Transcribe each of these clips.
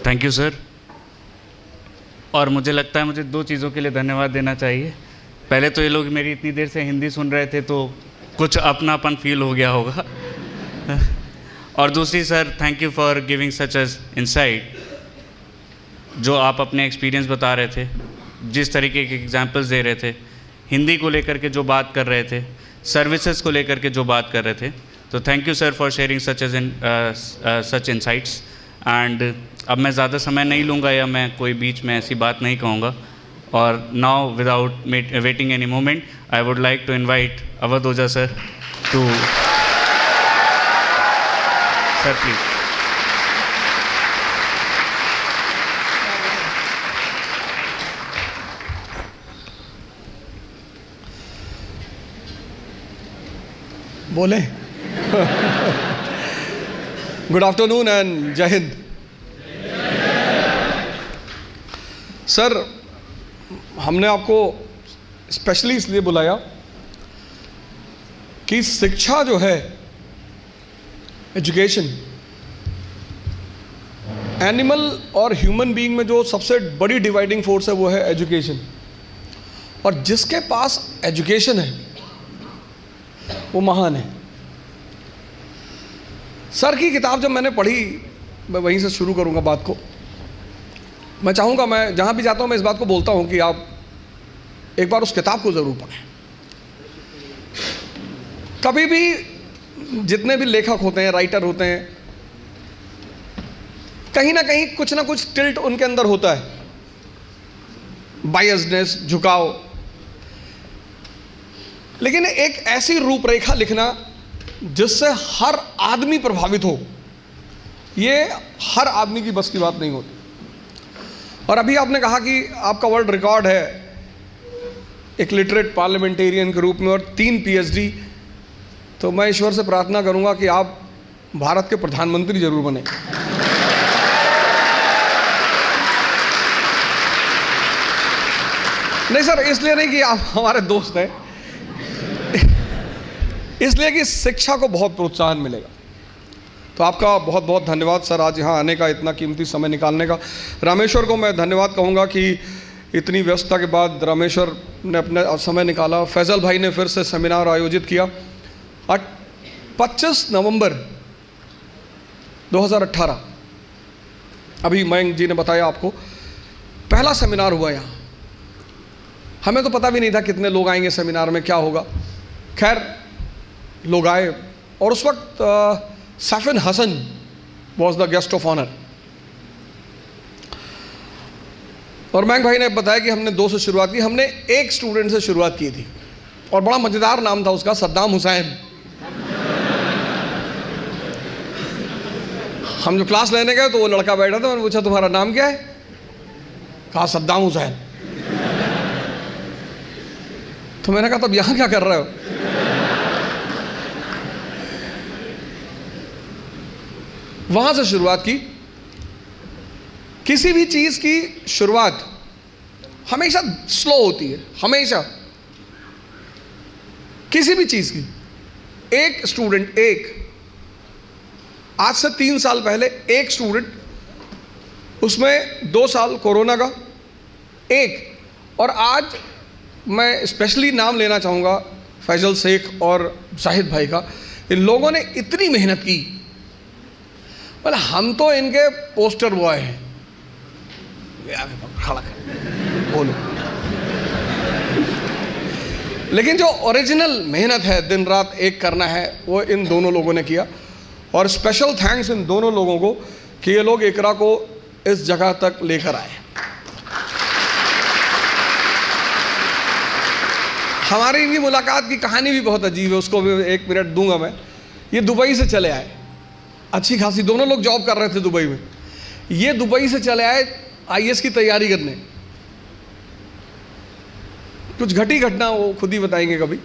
Thank you sir. और मुझे लगता है मुझे दो चीज़ों के लिए धन्यवाद देना चाहिए। पहले तो ये लोग मेरी इतनी देर से हिंदी सुन रहे थे तो कुछ अपनापन फील हो गया होगा। और दूसरी sir, thank you for giving such as insight. जो आप अपने एक्सपीरियंस बता रहे थे, जिस तरीके के एग्जांपल्स दे रहे थे, हिंदी को लेकर के जो बात कर रहे थे, सर्विसेज को लेकर के जो बात कर रहे थे, तो thank you sir for sharing such insights. And अब मैं ज़्यादा समय नहीं लूँगा या मैं कोई बीच में ऐसी बात नहीं कहूँगा। और now without waiting any moment, I would like to invite Awadh Ojha sir to sir please. बोले गुड आफ्टरनून एंड जय हिंद। सर, हमने आपको स्पेशली इसलिए बुलाया कि शिक्षा जो है, एजुकेशन, एनिमल और ह्यूमन बीइंग में जो सबसे बड़ी डिवाइडिंग फोर्स है वो है एजुकेशन। और जिसके पास एजुकेशन है वो महान है। सर की किताब जब मैंने पढ़ी, मैं वहीं से शुरू करूंगा बात को। मैं चाहूँगा, मैं जहाँ भी जाता हूँ मैं इस बात को बोलता हूँ कि आप एक बार उस किताब को ज़रूर पढ़ें। कभी भी जितने भी लेखक होते हैं, राइटर होते हैं, कहीं ना कहीं कुछ ना कुछ टिल्ट उनके अंदर होता है, बायसनेस, झुकाव। लेकिन एक ऐसी रूपरेखा लिखना जिससे हर आदमी प्रभावित हो, ये हर आदमी की बस की बात नहीं होती। और अभी आपने कहा कि आपका वर्ल्ड रिकॉर्ड है एक लिटरेट पार्लियामेंटेरियन के रूप में और 3 PhD। तो मैं ईश्वर से प्रार्थना करूंगा कि आप भारत के प्रधानमंत्री जरूर बने। नहीं सर, इसलिए नहीं कि आप हमारे दोस्त हैं, इसलिए कि शिक्षा को बहुत प्रोत्साहन मिलेगा। तो आपका बहुत बहुत धन्यवाद सर, आज यहाँ आने का, इतना कीमती समय निकालने का। रामेश्वर को मैं धन्यवाद कहूँगा कि इतनी व्यस्तता के बाद रामेश्वर ने अपना समय निकाला। फैज़ल भाई ने फिर से सेमिनार आयोजित किया। 25 नवंबर 2018, अभी मयंक जी ने बताया आपको, पहला सेमिनार हुआ यहाँ। हमें तो पता भी नहीं था कितने लोग आएंगे सेमिनार में, क्या होगा। खैर, लोग आए और उस वक्त Saifin Hasan was the guest of honour. और मयंक भाई ने बताया कि हमने 2 से शुरुआत की। हमने एक स्टूडेंट से शुरुआत की थी और बड़ा मज़ेदार नाम था उसका, सद्दाम हुसैन। हम जो क्लास लेने गए तो वो लड़का बैठा था, मैंने पूछा तुम्हारा नाम क्या है? कहा सद्दाम हुसैन। तो मैंने कहा तब यहाँ क्या कर रहे हो? वहां से शुरुआत की। किसी भी चीज की शुरुआत हमेशा स्लो होती है, हमेशा, किसी भी चीज की। एक स्टूडेंट, आज से 3 साल पहले एक स्टूडेंट, उसमें 2 साल कोरोना का, और आज मैं स्पेशली नाम लेना चाहूँगा फैजल शेख और जाहिद भाई का। इन लोगों ने इतनी मेहनत की, मतलब हम तो इनके पोस्टर बॉय हैं। खड़ा कर बोलो। लेकिन जो ओरिजिनल मेहनत है, दिन रात एक करना है, वो इन दोनों लोगों ने किया। और स्पेशल थैंक्स इन दोनों लोगों को कि ये लोग इकरा को इस जगह तक लेकर आए। हमारी इनकी मुलाकात की कहानी भी बहुत अजीब है, उसको भी 1 मिनट दूंगा मैं। ये दुबई से चले आए, अच्छी खासी, दोनों लोग जॉब कर रहे थे दुबई में। ये दुबई से चले आए IAS की तैयारी करने। कुछ घटी घटना वो खुद ही बताएंगे कभी।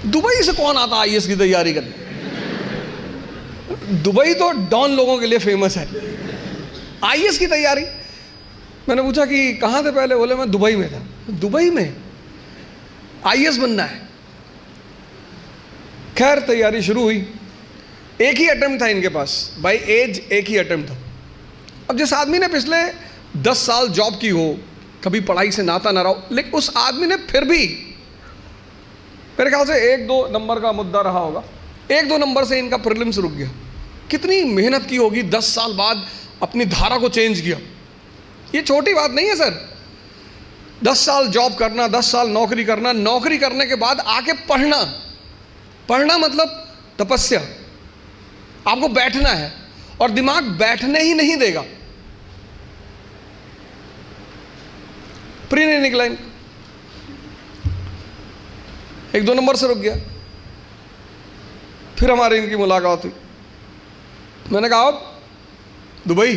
दुबई से कौन आता IAS की तैयारी करने? दुबई तो डॉन लोगों के लिए फेमस है। IAS की तैयारी। मैंने पूछा कि कहाँ थे पहले? बोले मैं दुबई में था। दुबई में IAS बनना है? खैर तैयारी शुरू हुई। एक ही अटेम्प्ट था इनके पास, बाय एज एक ही अटेम्प्ट था। अब जिस आदमी ने पिछले 10 साल जॉब की हो, कभी पढ़ाई से नाता ना रहा हो, लेकिन उस आदमी ने फिर भी मेरे ख्याल से 1-2 नंबर का मुद्दा रहा होगा, 1-2 नंबर से इनका प्रीलिम्स रुक गया। कितनी मेहनत की होगी, 10 साल बाद अपनी धारा को चेंज किया। ये छोटी बात नहीं है सर। 10 साल जॉब करना, 10 साल नौकरी करना, नौकरी करने के बाद आके पढ़ना। पढ़ना मतलब तपस्या। आपको बैठना है और दिमाग बैठने ही नहीं देगा। प्री नहीं निकला इनका, 1-2 नंबर से रुक गया। फिर हमारी इनकी मुलाकात हुई। मैंने कहा अब दुबई।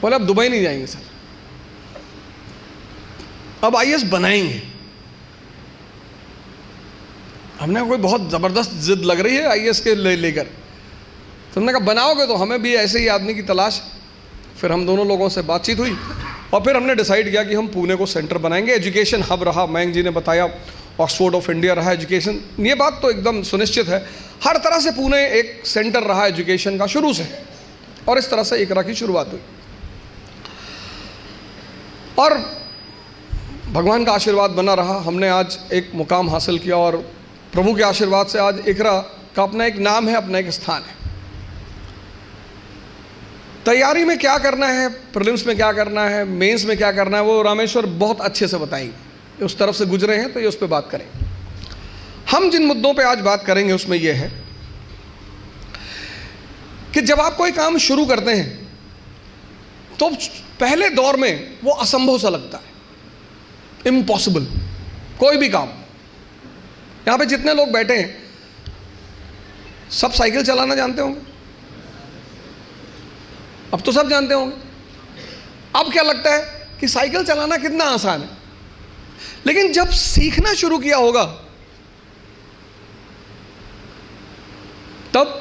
बोले अब दुबई नहीं जाएंगे सर, अब आईएएस बनाएंगे। हमने कोई बहुत ज़बरदस्त जिद लग रही है आईएएस के लेकर। तो हमने कहा बनाओगे तो हमें भी ऐसे ही आदमी की तलाश। फिर हम दोनों लोगों से बातचीत हुई और फिर हमने डिसाइड किया कि हम पुणे को सेंटर बनाएंगे। एजुकेशन हब रहा, मयंक जी ने बताया, ऑक्सफोर्ड ऑफ इंडिया रहा एजुकेशन। ये बात तो एकदम सुनिश्चित है। हर तरह से पुणे एक सेंटर रहा एजुकेशन का शुरू से, और इस तरह से इकरा की शुरुआत हुई। और भगवान का आशीर्वाद बना रहा, हमने आज एक मुकाम हासिल किया और प्रभु के आशीर्वाद से आज इकरा का अपना एक नाम है, अपना एक स्थान है। तैयारी में क्या करना है, प्रीलिम्स में क्या करना है, मेंस में क्या करना है, वो रामेश्वर बहुत अच्छे से बताएंगे। उस तरफ से गुजरे हैं तो ये उस पर बात करें। हम जिन मुद्दों पे आज बात करेंगे उसमें यह है कि जब आप कोई काम शुरू करते हैं तो पहले दौर में वो असंभव सा लगता है, इम्पॉसिबल। कोई भी काम, यहां पे जितने लोग बैठे हैं सब साइकिल चलाना जानते होंगे, अब तो सब जानते होंगे। अब क्या लगता है कि साइकिल चलाना कितना आसान है, लेकिन जब सीखना शुरू किया होगा तब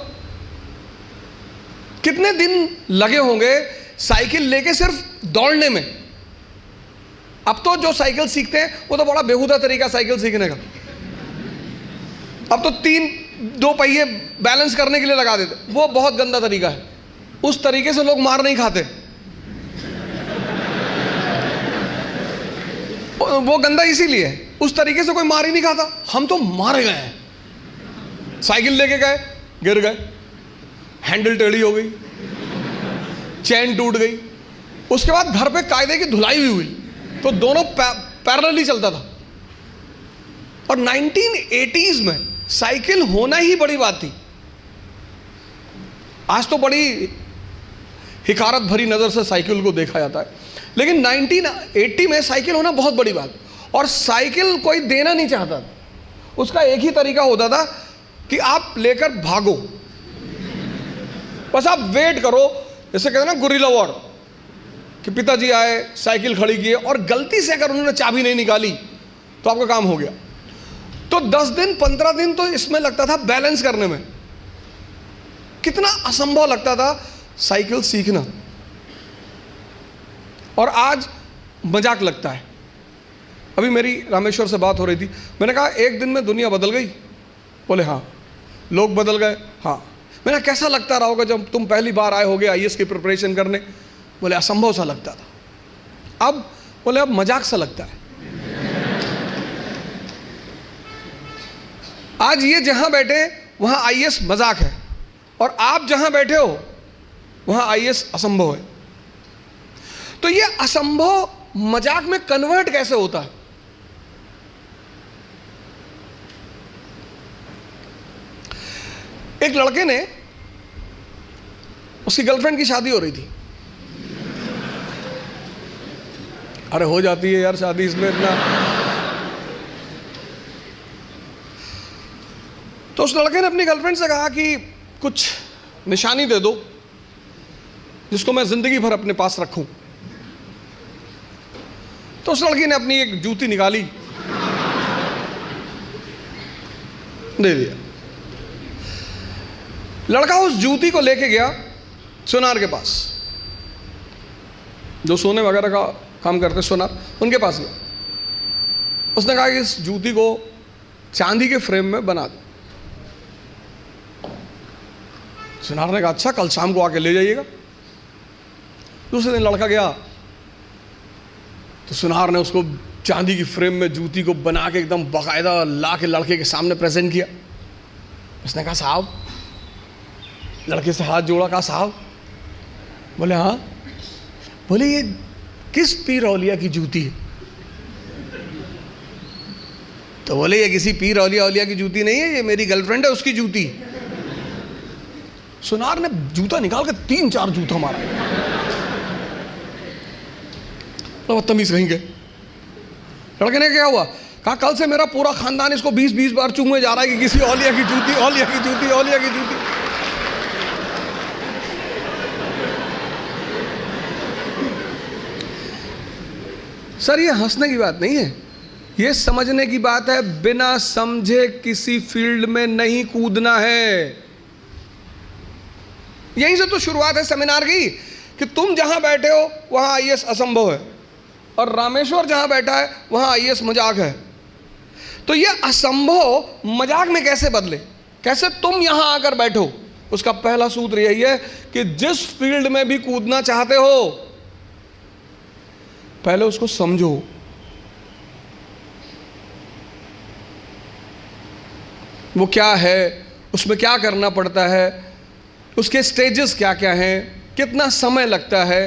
कितने दिन लगे होंगे साइकिल लेके सिर्फ दौड़ने में। अब तो जो साइकिल सीखते हैं वो तो बड़ा बेहुदा तरीका साइकिल सीखने का। अब तो 2 पहिए बैलेंस करने के लिए लगा देते, वो बहुत गंदा तरीका है। उस तरीके से लोग मार नहीं खाते, वो गंदा इसीलिए है, उस तरीके से कोई मार ही नहीं खाता। हम तो मारे गए हैं, साइकिल लेके गए, गिर गए, हैंडल टेढ़ी हो गई, चैन टूट गई, उसके बाद घर पे कायदे की धुलाई भी हुई, तो दोनों पैरेलली चलता था। और 1980s में साइकिल होना ही बड़ी बात थी। आज तो बड़ी हिकारत भरी नज़र से साइकिल को देखा जाता है, लेकिन 1980 में साइकिल होना बहुत बड़ी बात। और साइकिल कोई देना नहीं चाहता था, उसका एक ही तरीका होता था कि आप लेकर भागो, बस आप वेट करो। जैसे कहते हैं ना गुरिल्ला वॉर, कि पिताजी आए, साइकिल खड़ी किए और गलती से अगर उन्होंने चाबी नहीं निकाली तो आपका काम हो गया। तो 10 दिन 15 दिन तो इसमें लगता था बैलेंस करने में। कितना असंभव लगता था साइकिल सीखना, और आज मजाक लगता है। अभी मेरी रामेश्वर से बात हो रही थी, मैंने कहा एक दिन में दुनिया बदल गई। बोले हाँ। लोग बदल गए, हाँ। मैंने कैसा लगता रहा होगा जब तुम पहली बार आए होगे आईएएस की प्रिपरेशन करने? बोले असंभव सा लगता था। अब बोले अब मजाक सा लगता है। आज ये जहां बैठे वहां आईएएस मजाक है, और आप जहां बैठे हो वहां आईएएस असंभव है। तो ये असंभव मजाक में कन्वर्ट कैसे होता है? एक लड़के ने, उसकी गर्लफ्रेंड की शादी हो रही थी। अरे हो जाती है यार शादी, इसमें इतना। तो उस लड़के ने अपनी गर्लफ्रेंड से कहा कि कुछ निशानी दे दो जिसको मैं जिंदगी भर अपने पास रखूं। तो उस लड़की ने अपनी एक जूती निकाली, दे दिया। लड़का उस जूती को लेके गया सोनार के पास, जो सोने वगैरह का काम करते सोनार, उनके पास गया। उसने कहा कि इस जूती को चांदी के फ्रेम में बना दो। सुनार ने कहा अच्छा, कल शाम को आके ले जाइएगा। दूसरे दिन लड़का गया तो सुनार ने उसको चांदी की फ्रेम में जूती को बना के एकदम बाकायदा ला के लड़के के सामने प्रेजेंट किया। उसने कहा साहब, लड़के से हाथ जोड़ा, कहा साहब। बोले हाँ। बोले ये किस पीर औलिया की जूती है? तो बोले ये किसी पीर औलिया की जूती नहीं है, ये मेरी गर्लफ्रेंड है, उसकी जूती। सुनार ने जूता निकाल के 3-4 जूता मारा। तो बदतमीज कहीं गए। लड़के ने क्या हुआ? कहा कल से मेरा पूरा खानदान इसको 20-20 बार चूमे जा रहा है कि किसी औलिया की जूती, औलिया की जूती, औलिया की जूती। सर ये हंसने की बात नहीं है, ये समझने की बात है। बिना समझे किसी फील्ड में नहीं कूदना है। यहीं से तो शुरुआत है सेमिनार की कि तुम जहां बैठे हो वहां आईएएस असंभव है और रामेश्वर जहां बैठा है वहां आईएएस मजाक है। तो ये असंभव मजाक में कैसे बदले, कैसे तुम यहां आकर बैठो? उसका पहला सूत्र यही है कि जिस फील्ड में भी कूदना चाहते हो पहले उसको समझो। वो क्या है, उसमें क्या करना पड़ता है, उसके स्टेजेस क्या क्या हैं, कितना समय लगता है।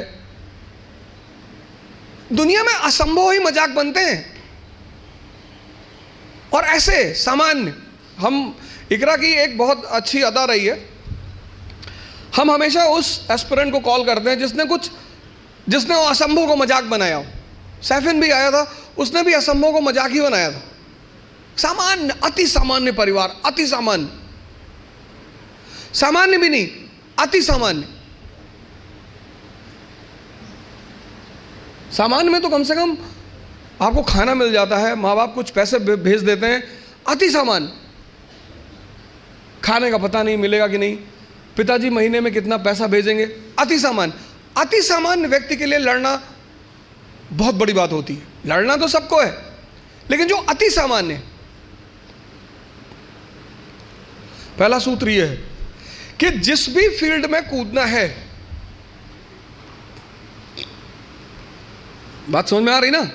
दुनिया में असंभव ही मजाक बनते हैं। और ऐसे सामान्य, हम इकरा की एक बहुत अच्छी अदा रही है, हम हमेशा उस एस्पिरेंट को कॉल करते हैं जिसने वो असंभव को मजाक बनाया हो। सैफिन भी आया था, उसने भी असंभव को मजाक ही बनाया था। सामान्य, अति सामान्य परिवार, अति सामान्य, सामान्य भी नहीं, अति सामान्य। सामान्य में तो कम से कम आपको खाना मिल जाता है, माँ बाप कुछ पैसे भेज देते हैं। अति सामान्य, खाने का पता नहीं मिलेगा कि नहीं, पिताजी महीने में कितना पैसा भेजेंगे। अति सामान्य। अति सामान्य व्यक्ति के लिए लड़ना बहुत बड़ी बात होती है। लड़ना तो सबको है, लेकिन जो अति सामान्य है, पहला सूत्र यह है कि जिस भी फील्ड में कूदना है, बात समझ में आ रही ना?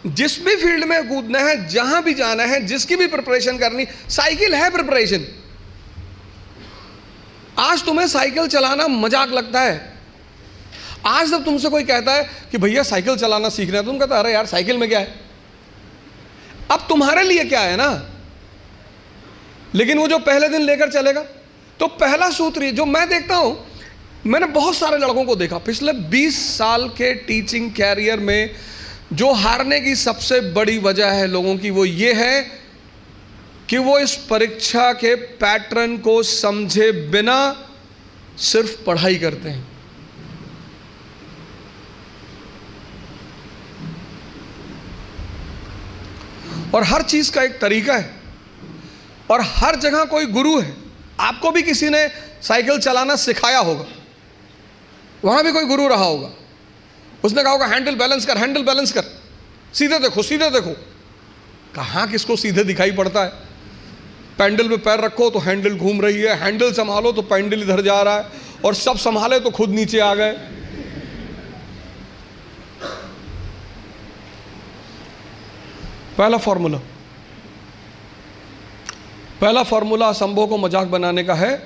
जिस भी फील्ड में कूदना है, जहां भी जाना है, जिसकी भी प्रिपरेशन करनी, साइकिल है प्रिपरेशन। आज तुम्हें साइकिल चलाना मजाक लगता है। आज जब तुमसे कोई कहता है कि भैया साइकिल चलाना सीखना है, तुम कहते अरे यार साइकिल में क्या है। अब तुम्हारे लिए क्या है ना, लेकिन वो जो पहले दिन लेकर चलेगा। तो पहला सूत्र ये जो मैं देखता हूं, मैंने बहुत सारे लड़कों को देखा पिछले 20 साल के टीचिंग कैरियर में, जो हारने की सबसे बड़ी वजह है लोगों की, वो ये है कि वो इस परीक्षा के पैटर्न को समझे बिना सिर्फ पढ़ाई करते हैं। और हर चीज का एक तरीका है और हर जगह कोई गुरु है। आपको भी किसी ने साइकिल चलाना सिखाया होगा, वहां भी कोई गुरु रहा होगा। उसने कहा होगा हैंडल बैलेंस कर, हैंडल बैलेंस कर, सीधे देखो, सीधे देखो। कहाँ किसको सीधे दिखाई पड़ता है? पैंडल पे पैर रखो तो हैंडल घूम रही है, हैंडल संभालो तो पैंडल इधर जा रहा है, और सब संभाले तो खुद नीचे आ गए। पहला फॉर्मूला असंभव को मजाक बनाने का है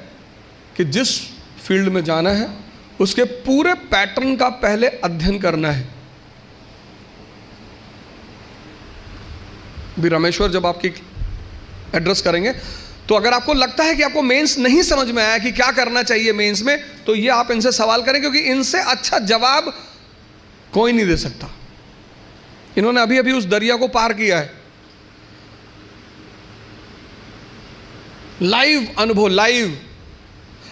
कि जिस फील्ड में जाना है उसके पूरे पैटर्न का पहले अध्ययन करना है। भी रामेश्वर जब आपकी एड्रेस करेंगे तो अगर आपको लगता है कि आपको मेंस नहीं समझ में आया कि क्या करना चाहिए मेंस में, तो ये आप इनसे सवाल करें, क्योंकि इनसे अच्छा जवाब कोई नहीं दे सकता। इन्होंने अभी अभी उस दरिया को पार किया है। लाइव अनुभव, लाइव।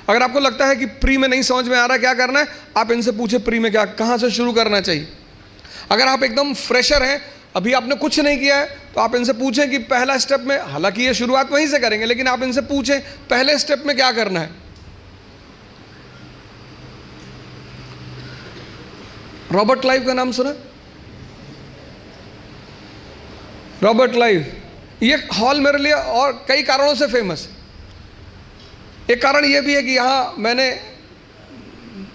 अगर आपको लगता है कि प्री में नहीं समझ में आ रहा क्या करना है, आप इनसे पूछे प्री में क्या, कहां से शुरू करना चाहिए। अगर आप एकदम फ्रेशर हैं, अभी आपने कुछ नहीं किया है, तो आप इनसे पूछें कि पहला स्टेप में, हालांकि ये शुरुआत वहीं से करेंगे, लेकिन आप इनसे पूछें पहले स्टेप में क्या करना है। रॉबर्ट लाइव का नाम सुना? रॉबर्ट लाइव, ये हॉल मेरे लिए और कई कारणों से फेमस है। एक कारण ये भी है कि यहाँ मैंने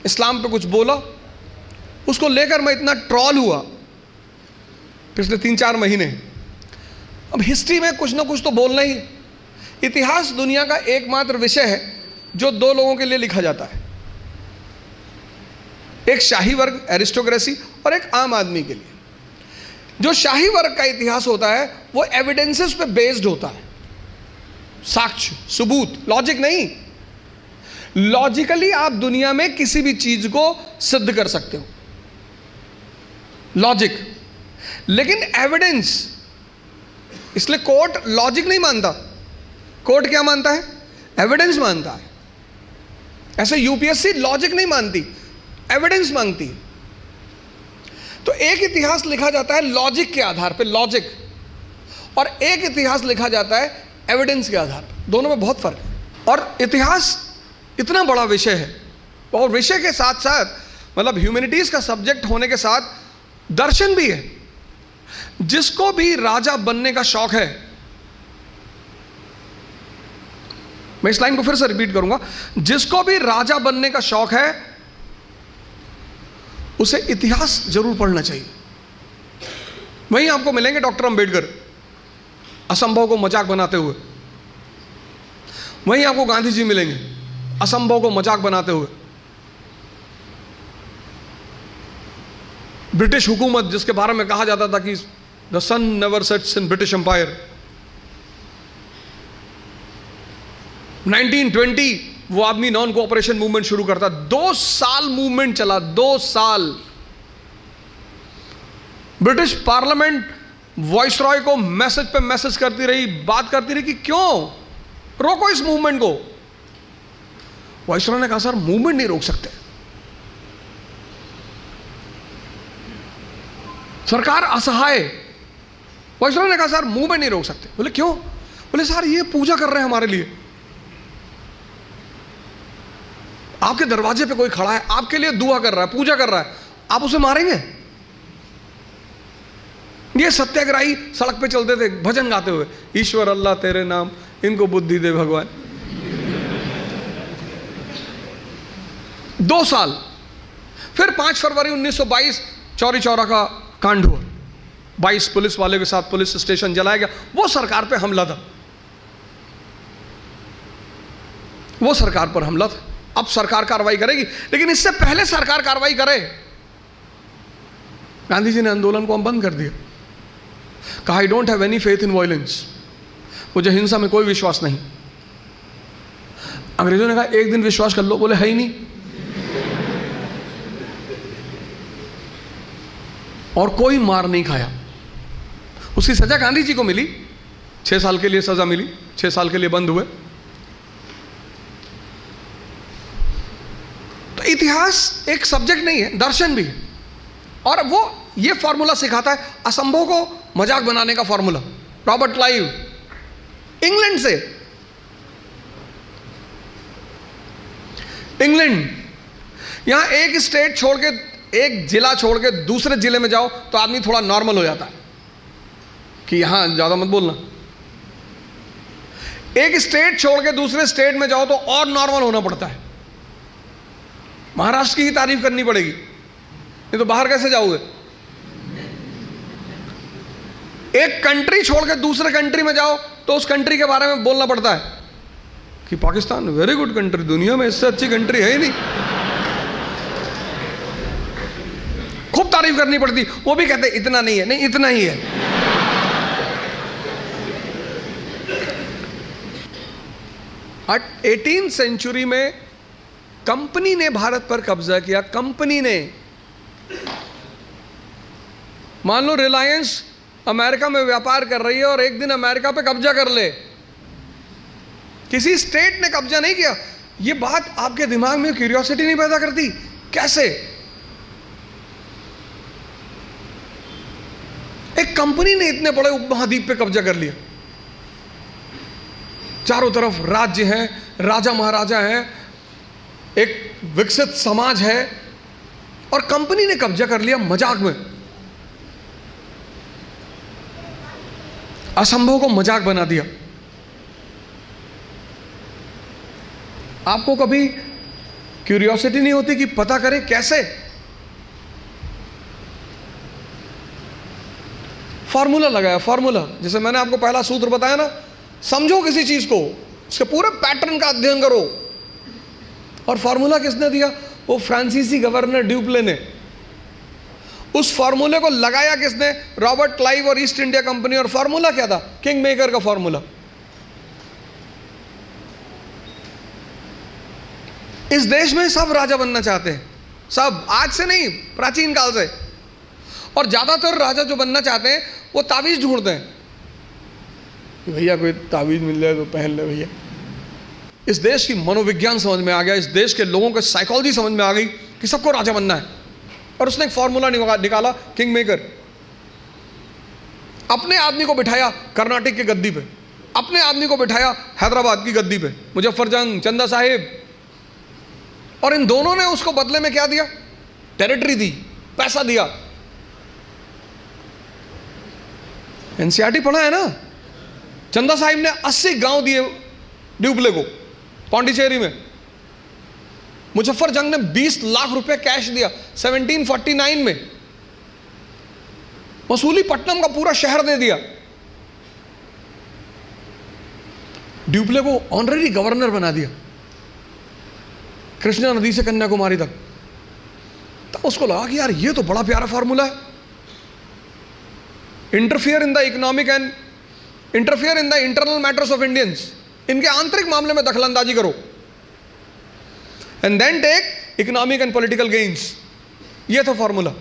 इस्लाम पे कुछ बोला, उसको लेकर मैं इतना ट्रॉल हुआ पिछले 3-4 महीने। अब हिस्ट्री में कुछ ना कुछ तो बोलना ही। इतिहास दुनिया का एकमात्र विषय है जो 2 लोगों के लिए लिखा जाता है, एक शाही वर्ग एरिस्टोक्रेसी और एक आम आदमी के लिए। जो शाही वर्ग का इतिहास होता है वो एविडेंसेस पे बेस्ड होता है, साक्ष्य, सबूत, लॉजिक नहीं। लॉजिकली आप दुनिया में किसी भी चीज को सिद्ध कर सकते हो, लॉजिक। लेकिन एविडेंस, इसलिए कोर्ट लॉजिक नहीं मानता, कोर्ट क्या मानता है? एविडेंस मानता है। ऐसे यूपीएससी लॉजिक नहीं मानती, एविडेंस मांगती है। तो एक इतिहास लिखा जाता है लॉजिक के आधार पे, लॉजिक, और एक इतिहास लिखा जाता है एविडेंस के आधार पे। दोनों में बहुत फर्क है। और इतिहास इतना बड़ा विषय है, और विषय के साथ साथ मतलब ह्यूमैनिटीज का सब्जेक्ट होने के साथ दर्शन भी है। जिसको भी राजा बनने का शौक है, मैं इस लाइन को फिर से रिपीट करूंगा, जिसको भी राजा बनने का शौक है उसे इतिहास जरूर पढ़ना चाहिए। वहीं आपको मिलेंगे डॉक्टर अंबेडकर असंभव को मजाक बनाते हुए, वहीं आपको गांधी जी मिलेंगे असंभव को मजाक बनाते हुए। ब्रिटिश हुकूमत जिसके बारे में कहा जाता था कि the sun never sets in British Empire, 1920 वो आदमी नॉन कोऑपरेशन मूवमेंट शुरू करता। 2 साल मूवमेंट चला, 2 साल। ब्रिटिश पार्लियामेंट वॉइसरॉय को मैसेज पे मैसेज करती रही, बात करती रही कि क्यों रोको इस मूवमेंट को। वॉइसरॉय ने कहा सर मूवमेंट नहीं रोक सकते, सरकार असहाय। वॉइसरॉय ने कहा सर मूवमेंट नहीं रोक सकते। बोले क्यों? बोले सर ये पूजा कर रहे हैं हमारे लिए, आपके दरवाजे पे कोई खड़ा है, आपके लिए दुआ कर रहा है, पूजा कर रहा है, आप उसे मारेंगे? ये सत्याग्रही सड़क पे चलते थे भजन गाते हुए, ईश्वर अल्लाह तेरे नाम, इनको बुद्धि दे भगवान। 2 साल। फिर 5 फरवरी 1922 चौरी चौरा का कांड हुआ, 22 पुलिस वाले के साथ पुलिस स्टेशन जलाया गया। वो सरकार पे हमला था, वो सरकार पर हमला था। अब सरकार कार्रवाई करेगी, लेकिन इससे पहले सरकार कार्रवाई करे, गांधी जी ने आंदोलन को बंद कर दिया। कहा I don't have any faith in violence, मुझे हिंसा में कोई विश्वास नहीं। अंग्रेजों ने कहा एक दिन विश्वास कर लो, बोले है ही नहीं। और कोई मार नहीं खाया। उसकी सजा गांधी जी को मिली, 6 साल के लिए सजा मिली, 6 साल के लिए बंद हुए। तो इतिहास एक सब्जेक्ट नहीं है, दर्शन भी है। और वो ये फॉर्मूला सिखाता है असंभव को मजाक बनाने का फॉर्मूला। रॉबर्ट क्लाइव, इंग्लैंड से, इंग्लैंड, यहां एक स्टेट छोड़ के, एक जिला छोड़ के दूसरे जिले में जाओ तो आदमी थोड़ा नॉर्मल हो जाता है कि यहां ज्यादा मत बोलना। एक स्टेट छोड़ के दूसरे स्टेट में जाओ तो और नॉर्मल होना पड़ता है। महाराष्ट्र की ही तारीफ करनी पड़ेगी, नहीं तो बाहर कैसे जाओगे। एक कंट्री छोड़ के दूसरे कंट्री में जाओ तो उस कंट्री के बारे में बोलना पड़ता है कि पाकिस्तान वेरी गुड कंट्री, दुनिया में इससे अच्छी कंट्री है ही नहीं। खूब तारीफ करनी पड़ती, वो भी कहते इतना नहीं है, नहीं इतना ही है। और 18वीं सेंचुरी में कंपनी ने भारत पर कब्जा किया। कंपनी ने, मान लो रिलायंस अमेरिका में व्यापार कर रही है और एक दिन अमेरिका पे कब्जा कर ले, किसी स्टेट ने कब्जा नहीं किया। ये बात आपके दिमाग में क्यूरियोसिटी नहीं पैदा करती? कैसे एक कंपनी ने इतने बड़े उपमहाद्वीप पे कब्जा कर लिया? चारों तरफ राज्य हैं, राजा महाराजा हैं, एक विकसित समाज है, और कंपनी ने कब्जा कर लिया मजाक में। असंभव को मजाक बना दिया। आपको कभी क्यूरियोसिटी नहीं होती कि पता करें कैसे? फॉर्मूला लगाया, फॉर्मूला, जैसे मैंने आपको पहला सूत्र बताया ना, समझो किसी चीज को, उसके पूरे पैटर्न का अध्ययन करो। और फॉर्मूला किसने दिया? वो फ्रांसीसी गवर्नर ड्यूप्ले ने। उस फॉर्मूले को लगाया किसने? रॉबर्ट क्लाइव और ईस्ट इंडिया कंपनी। और फॉर्मूला क्या था? किंग मेकर का फॉर्मूला। इस देश में सब राजा बनना चाहते हैं, सब, आज से नहीं, प्राचीन काल से। और ज्यादातर राजा जो बनना चाहते हैं वो ताबीज ढूंढते हैं, भैया कोई ताबीज मिल जाए तो पहन ले भैया। इस देश की मनोविज्ञान समझ में आ गया, इस देश के लोगों की साइकोलॉजी समझ में आ गई कि सबको राजा बनना है। और उसने एक फॉर्मूला निकाला, किंग मेकर। अपने आदमी को बिठाया कर्नाटक की गद्दी पे, अपने आदमी को बिठाया हैदराबाद की गद्दी पे, मुजफ्फरजंग, चंदा साहिब। और इन दोनों ने उसको बदले में क्या दिया? टेरिटरी दी, पैसा दिया। एनसीईआरटी पढ़ा है ना? चंदा साहिब ने 80 गांव दिए ड्यूप्ले को पौंडीचेरी में। मुजफ्फरजंग ने 20 लाख रुपए कैश दिया 1749 में। मसूलीपट्टनम का पूरा शहर दे दिया। ड्यूप्ले को ऑनरेरी गवर्नर बना दिया, कृष्णा नदी से कन्याकुमारी तक। तो उसको लगा कि यार ये तो बड़ा प्यारा फॉर्मूला है। Interfere in the economic and interfere in the internal matters of Indians, इनके आंतरिक मामले में दखलंदाजी करो, and then take economic and political gains. ये था formula.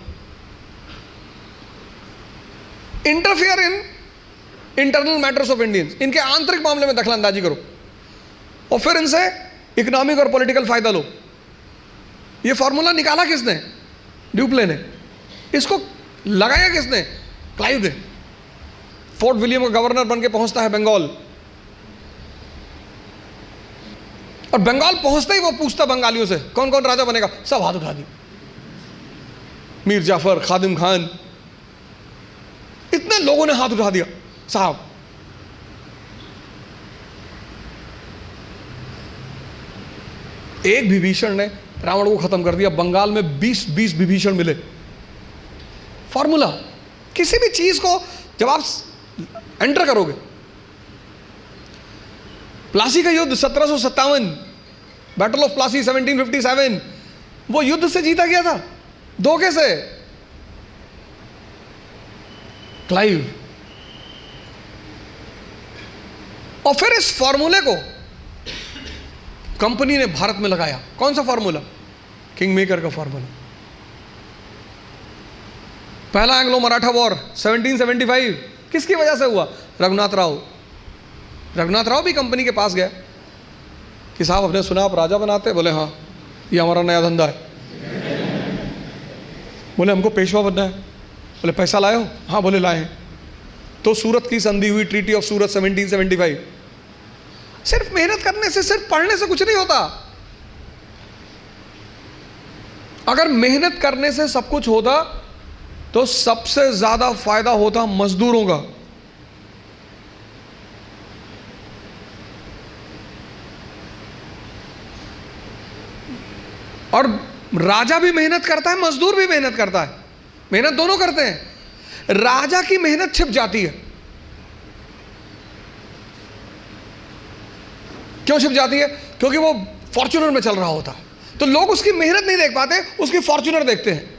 Interfere in internal matters of Indians, इनके आंतरिक मामले में दखलंदाजी करो और फिर इनसे इकोनॉमिक और पॉलिटिकल फायदा लो। ये फॉर्मूला निकाला किसने? ड्यूप्ले ने। इसको लगाया किसने? क्लाइव ने। फोर्ट विलियम का गवर्नर बन के पहुंचता है बंगाल, और बंगाल पहुंचते ही वो पूछता बंगालियों से कौन कौन राजा बनेगा। सब हाथ उठा दी, मीर जाफर, खादिम खान, इतने लोगों ने हाथ उठा दिया। साहब, एक विभीषण ने रावण को खत्म कर दिया। बंगाल में 20 विभीषण मिले। फॉर्मूला, किसी भी चीज को जब आप एंटर करोगे, प्लासी का युद्ध 1757, बैटल ऑफ प्लासी 1757, वो युद्ध से जीता गया था धोखे से। क्लाइव। और फिर इस फॉर्मूले को कंपनी ने भारत में लगाया। कौन सा फॉर्मूला? किंग मेकर का फॉर्मूला। पहला एंग्लो मराठा वॉर 1775 किसकी वजह से हुआ? रघुनाथ राव। रघुनाथ राव भी कंपनी के पास गया कि साहब आपने सुना आप राजा बनाते? बोले हाँ, ये हमारा नया धंधा है। बोले हमको पेशवा बनना है। बोले पैसा लाए हो? हाँ। बोले लाए हैं। तो सूरत की संधि हुई, ट्रीटी ऑफ सूरत 1775। सिर्फ मेहनत करने से, सिर्फ पढ़ने से कुछ नहीं होता। अगर मेहनत करने से सब कुछ होता तो सबसे ज्यादा फायदा होता मजदूरों का। और राजा भी मेहनत करता है, मजदूर भी मेहनत करता है, मेहनत दोनों करते हैं। राजा की मेहनत छिप जाती है। क्यों छिप जाती है? क्योंकि वो फॉर्च्यूनर में चल रहा होता है, तो लोग उसकी मेहनत नहीं देख पाते, उसकी फॉर्च्यूनर देखते हैं,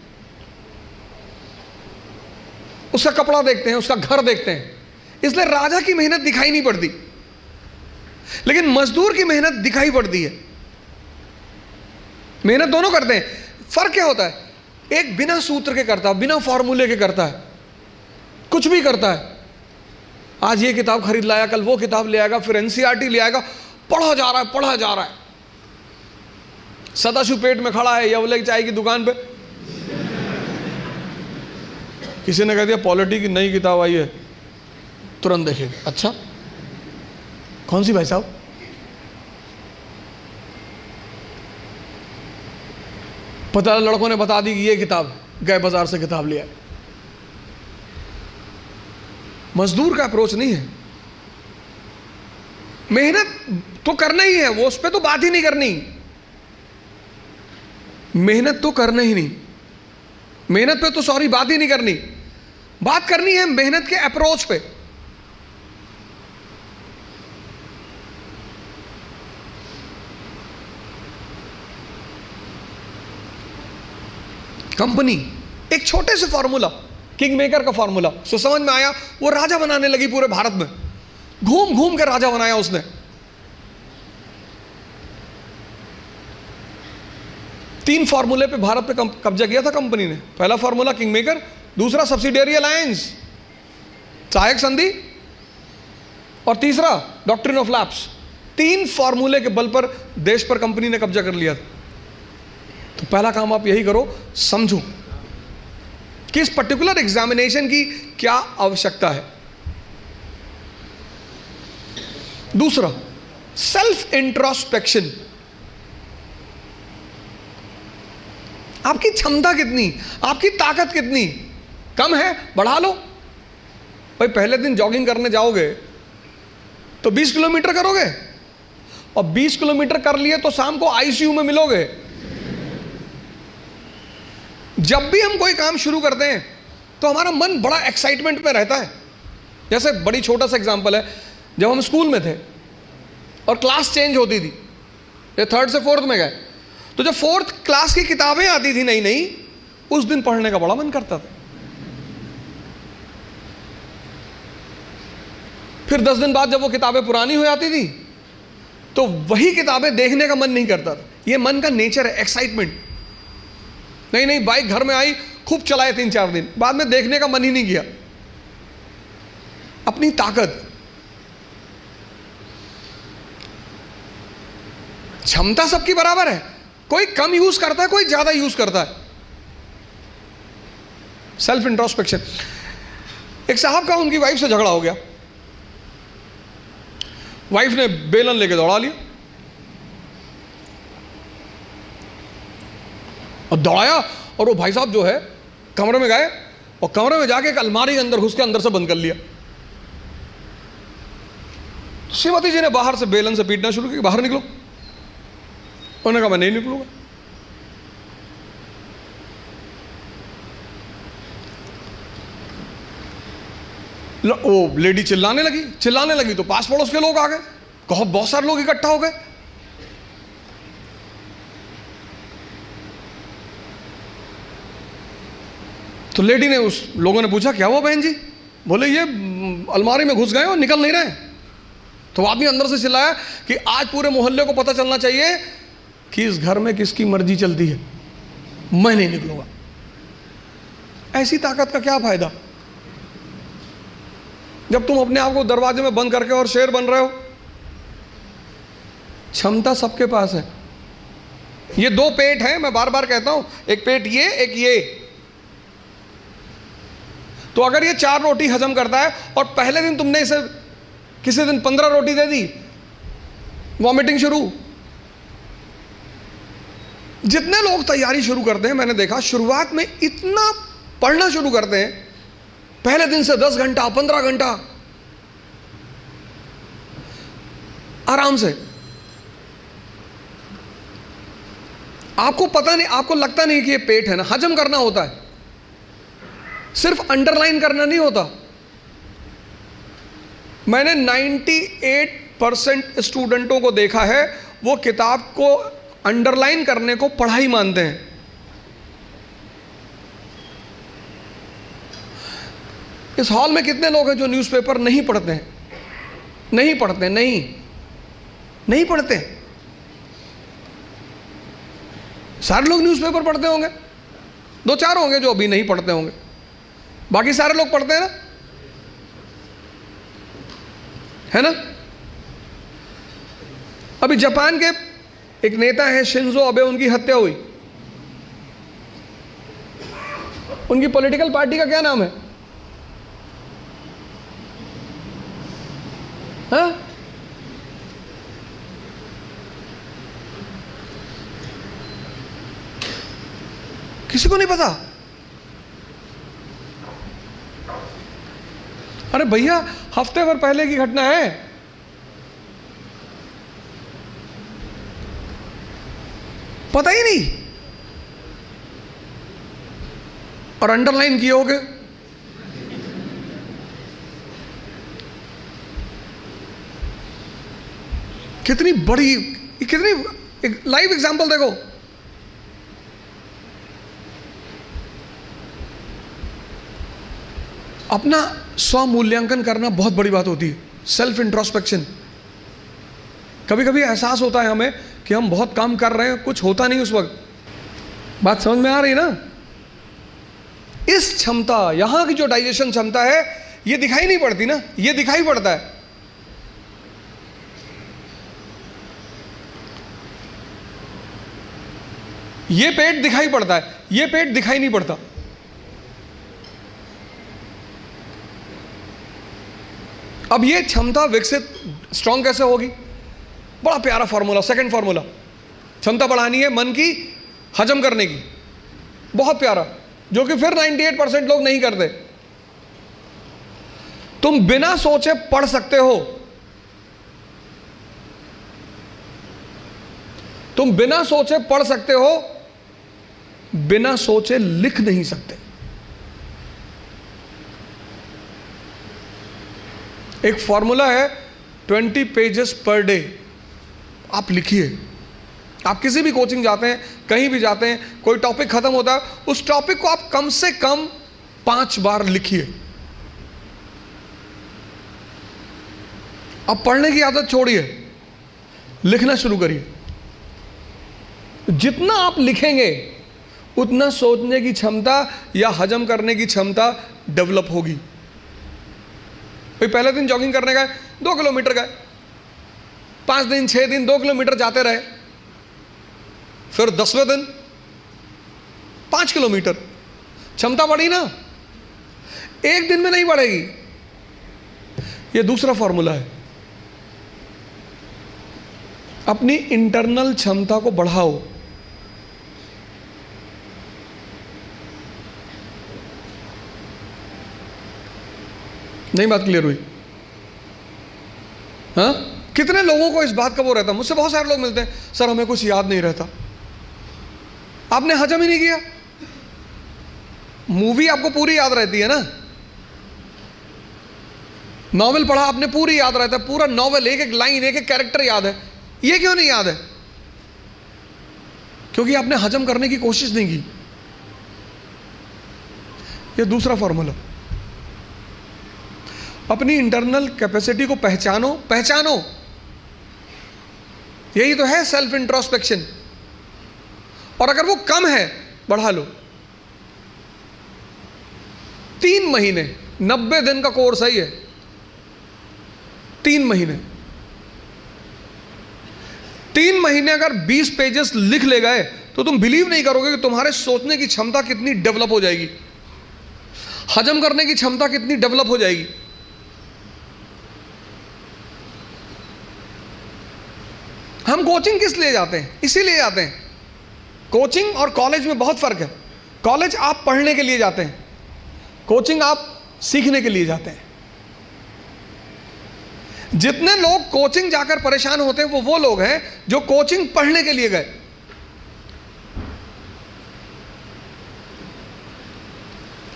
उसका कपड़ा देखते हैं, उसका घर देखते हैं। इसलिए राजा की मेहनत दिखाई नहीं पड़ती, लेकिन मजदूर की मेहनत दिखाई पड़ती है। मेहनत दोनों करते हैं। फर्क क्या होता है? एक बिना सूत्र के करता है, बिना फॉर्मूले के करता है, कुछ भी करता है। आज ये किताब खरीद लाया, कल वो किताब ले आएगा, फिर एनसीईआरटी ले आएगा, पढ़ा जा रहा है, पढ़ा जा रहा है। सदाशिव पेट में खड़ा है यवले चाय की दुकान पे, किसी ने कह दिया पॉलिटी की नई किताब आई है, तुरंत देखेगा। अच्छा, कौन सी भाई साहब? पता लड़कों ने बता दी कि ये किताब, गए बाजार से किताब लिया। मजदूर का अप्रोच नहीं है। मेहनत तो करना ही है, वो उस पर तो बात ही नहीं करनी। मेहनत तो करना ही नहीं, मेहनत पे तो सॉरी बात ही नहीं करनी। बात करनी है मेहनत के अप्रोच पे। कंपनी एक छोटे से फॉर्मूला, किंग मेकर का फॉर्मूला, सो समझ में आया, वो राजा बनाने लगी पूरे भारत में, घूम घूम के राजा बनाया उसने। तीन फॉर्मूले पे भारत पे कब्जा किया था कंपनी ने। पहला फॉर्मूला किंग मेकर, दूसरा सब्सिडियरी अलायंस, सहायक संधि, और तीसरा डॉक्ट्रिन ऑफ लैप्स। तीन फॉर्मूले के बल पर देश पर कंपनी ने कब्जा कर लिया था। तो पहला काम आप यही करो, समझो कि इस पर्टिकुलर एग्जामिनेशन की क्या आवश्यकता है। दूसरा, सेल्फ इंट्रोस्पेक्शन। आपकी क्षमता कितनी, आपकी ताकत कितनी, कम है बढ़ा लो। भाई पहले दिन जॉगिंग करने जाओगे तो 20 किलोमीटर करोगे, और 20 किलोमीटर कर लिए तो शाम को आईसीयू में मिलोगे। जब भी हम कोई काम शुरू करते हैं तो हमारा मन बड़ा एक्साइटमेंट में रहता है। जैसे बड़ी छोटा सा एग्जांपल है, जब हम स्कूल में थे और क्लास चेंज होती थी, ये 3rd से 4th में गए, तो जब 4th क्लास की किताबें आती थी नई नई, उस दिन पढ़ने का बड़ा मन करता था। फिर 10 दिन बाद जब वो किताबें पुरानी हो जाती थी तो वही किताबें देखने का मन नहीं करता था। ये मन का नेचर है, एक्साइटमेंट। नहीं बाइक घर में आई, खूब चलाए 3-4 दिन, बाद में देखने का मन ही नहीं किया। अपनी ताकत, क्षमता सबकी बराबर है, कोई कम यूज करता है, कोई ज्यादा यूज करता है। Self introspection. एक साहब का उनकी वाइफ से झगड़ा हो गया, वाइफ ने बेलन लेके दौड़ा लिया और दौड़ाया, और वो भाई साहब जो है कमरे में गए और कमरे में जाके एक अलमारी के अंदर घुस के अंदर से बंद कर लिया। श्रीमती जी ने बाहर से बेलन से पीटना शुरू किया, बाहर निकलो। उन्होंने कहा मैं नहीं निकलूंगा। वो लेडी चिल्लाने लगी तो पास पड़ोस के लोग आ गए, बहुत सारे लोग इकट्ठा हो गए। तो लेडी ने, उस लोगों ने पूछा क्या हुआ बहन जी? बोले ये अलमारी में घुस गए और निकल नहीं रहे। तो आदमी अंदर से चिल्लाया कि आज पूरे मोहल्ले को पता चलना चाहिए कि इस घर में किसकी मर्जी चलती है, मैं नहीं निकलूंगा। ऐसी ताकत का क्या फायदा जब तुम अपने आप को दरवाजे में बंद करके और शेर बन रहे हो। क्षमता सबके पास है। ये 2 पेट हैं, मैं बार बार कहता हूं, एक पेट ये, एक ये। तो अगर ये 4 रोटी हजम करता है और पहले दिन तुमने इसे किसी दिन 15 रोटी दे दी, वॉमिटिंग शुरू। जितने लोग तैयारी शुरू करते हैं, मैंने देखा शुरुआत में इतना पढ़ना शुरू करते हैं, पहले दिन से 10 घंटा 15 घंटा आराम से। आपको पता नहीं, आपको लगता नहीं कि ये पेट है ना, हजम करना होता है, सिर्फ अंडरलाइन करना नहीं होता। मैंने 98% स्टूडेंटों को देखा है, वो किताब को अंडरलाइन करने को पढ़ाई मानते हैं। इस हॉल में कितने लोग हैं जो न्यूज़पेपर नहीं पढ़ते हैं? नहीं पढ़ते, नहीं पढ़ते। सारे लोग न्यूज़पेपर पढ़ते होंगे, 2-4 होंगे जो अभी नहीं पढ़ते होंगे, बाकी सारे लोग पढ़ते हैं ना, है ना। अभी जापान के एक नेता है शिंजो अबे, उनकी हत्या हुई। उनकी पॉलिटिकल पार्टी का क्या नाम है? हाँ? किसी को नहीं पता। अरे भैया, हफ्ते भर पहले की घटना है। पता ही नहीं, और अंडरलाइन किए होगे। कितनी बड़ी, कितनी एक लाइव एग्जांपल देखो। अपना स्व मूल्यांकन करना बहुत बड़ी बात होती है, सेल्फ इंट्रोस्पेक्शन। कभी कभी एहसास होता है हमें कि हम बहुत काम कर रहे हैं, कुछ होता नहीं उस वक्त। बात समझ में आ रही ना? इस क्षमता, यहां की जो डाइजेशन क्षमता है, ये दिखाई नहीं पड़ती ना, ये दिखाई पड़ता है। ये पेट दिखाई पड़ता है, ये पेट दिखाई नहीं पड़ता। अब ये क्षमता विकसित, स्ट्रांग कैसे होगी? बड़ा प्यारा फॉर्मूला, सेकंड फॉर्मूला। क्षमता बढ़ानी है मन की, हजम करने की, बहुत प्यारा, जो कि फिर 98% लोग नहीं करते। तुम बिना सोचे पढ़ सकते हो, तुम बिना सोचे पढ़ सकते हो, बिना सोचे लिख नहीं सकते। एक फॉर्मूला है 20 पेजेस पर डे। आप लिखिए। आप किसी भी कोचिंग जाते हैं, कहीं भी जाते हैं, कोई टॉपिक खत्म होता है, उस टॉपिक को आप कम से कम 5 बार लिखिए। अब पढ़ने की आदत छोड़िए, लिखना शुरू करिए। जितना आप लिखेंगे उतना सोचने की क्षमता या हजम करने की क्षमता डेवलप होगी। भाई पहले दिन जॉगिंग करने गए, 2 किलोमीटर गए, 5 दिन 6 दिन 2 किलोमीटर जाते रहे, फिर 10वें दिन 5 किलोमीटर, क्षमता बढ़ी ना? एक दिन में नहीं बढ़ेगी। यह दूसरा फॉर्मूला है। अपनी इंटरनल क्षमता को बढ़ाओ। नहीं बात क्लियर हुई? हाँ, कितने लोगों को इस बात का वो रहता? मुझसे बहुत सारे लोग मिलते हैं, सर हमें कुछ याद नहीं रहता। आपने हजम ही नहीं किया। मूवी आपको पूरी याद रहती है ना, नॉवेल पढ़ा आपने पूरी याद रहता है, पूरा नॉवेल, एक एक लाइन, एक एक कैरेक्टर याद है। ये क्यों नहीं याद है? क्योंकि आपने हजम करने की कोशिश नहीं की। ये दूसरा फॉर्मूला। अपनी इंटरनल कैपेसिटी को पहचानो, पहचानो। यही तो है सेल्फ इंट्रोस्पेक्शन। और अगर वो कम है, बढ़ा लो। 3 महीने, 90 दिन का कोर्स है ये। 3 महीने, 3 महीने अगर 20 पेजेस लिख ले गए तो तुम बिलीव नहीं करोगे कि तुम्हारे सोचने की क्षमता कितनी डेवलप हो जाएगी, हजम करने की क्षमता कितनी डेवलप हो जाएगी। हम कोचिंग किस लिए जाते हैं? इसीलिए जाते हैं। कोचिंग और कॉलेज में बहुत फर्क है। कॉलेज आप पढ़ने के लिए जाते हैं, कोचिंग आप सीखने के लिए जाते हैं। जितने लोग कोचिंग जाकर परेशान होते हैं वो लोग हैं जो कोचिंग पढ़ने के लिए गए।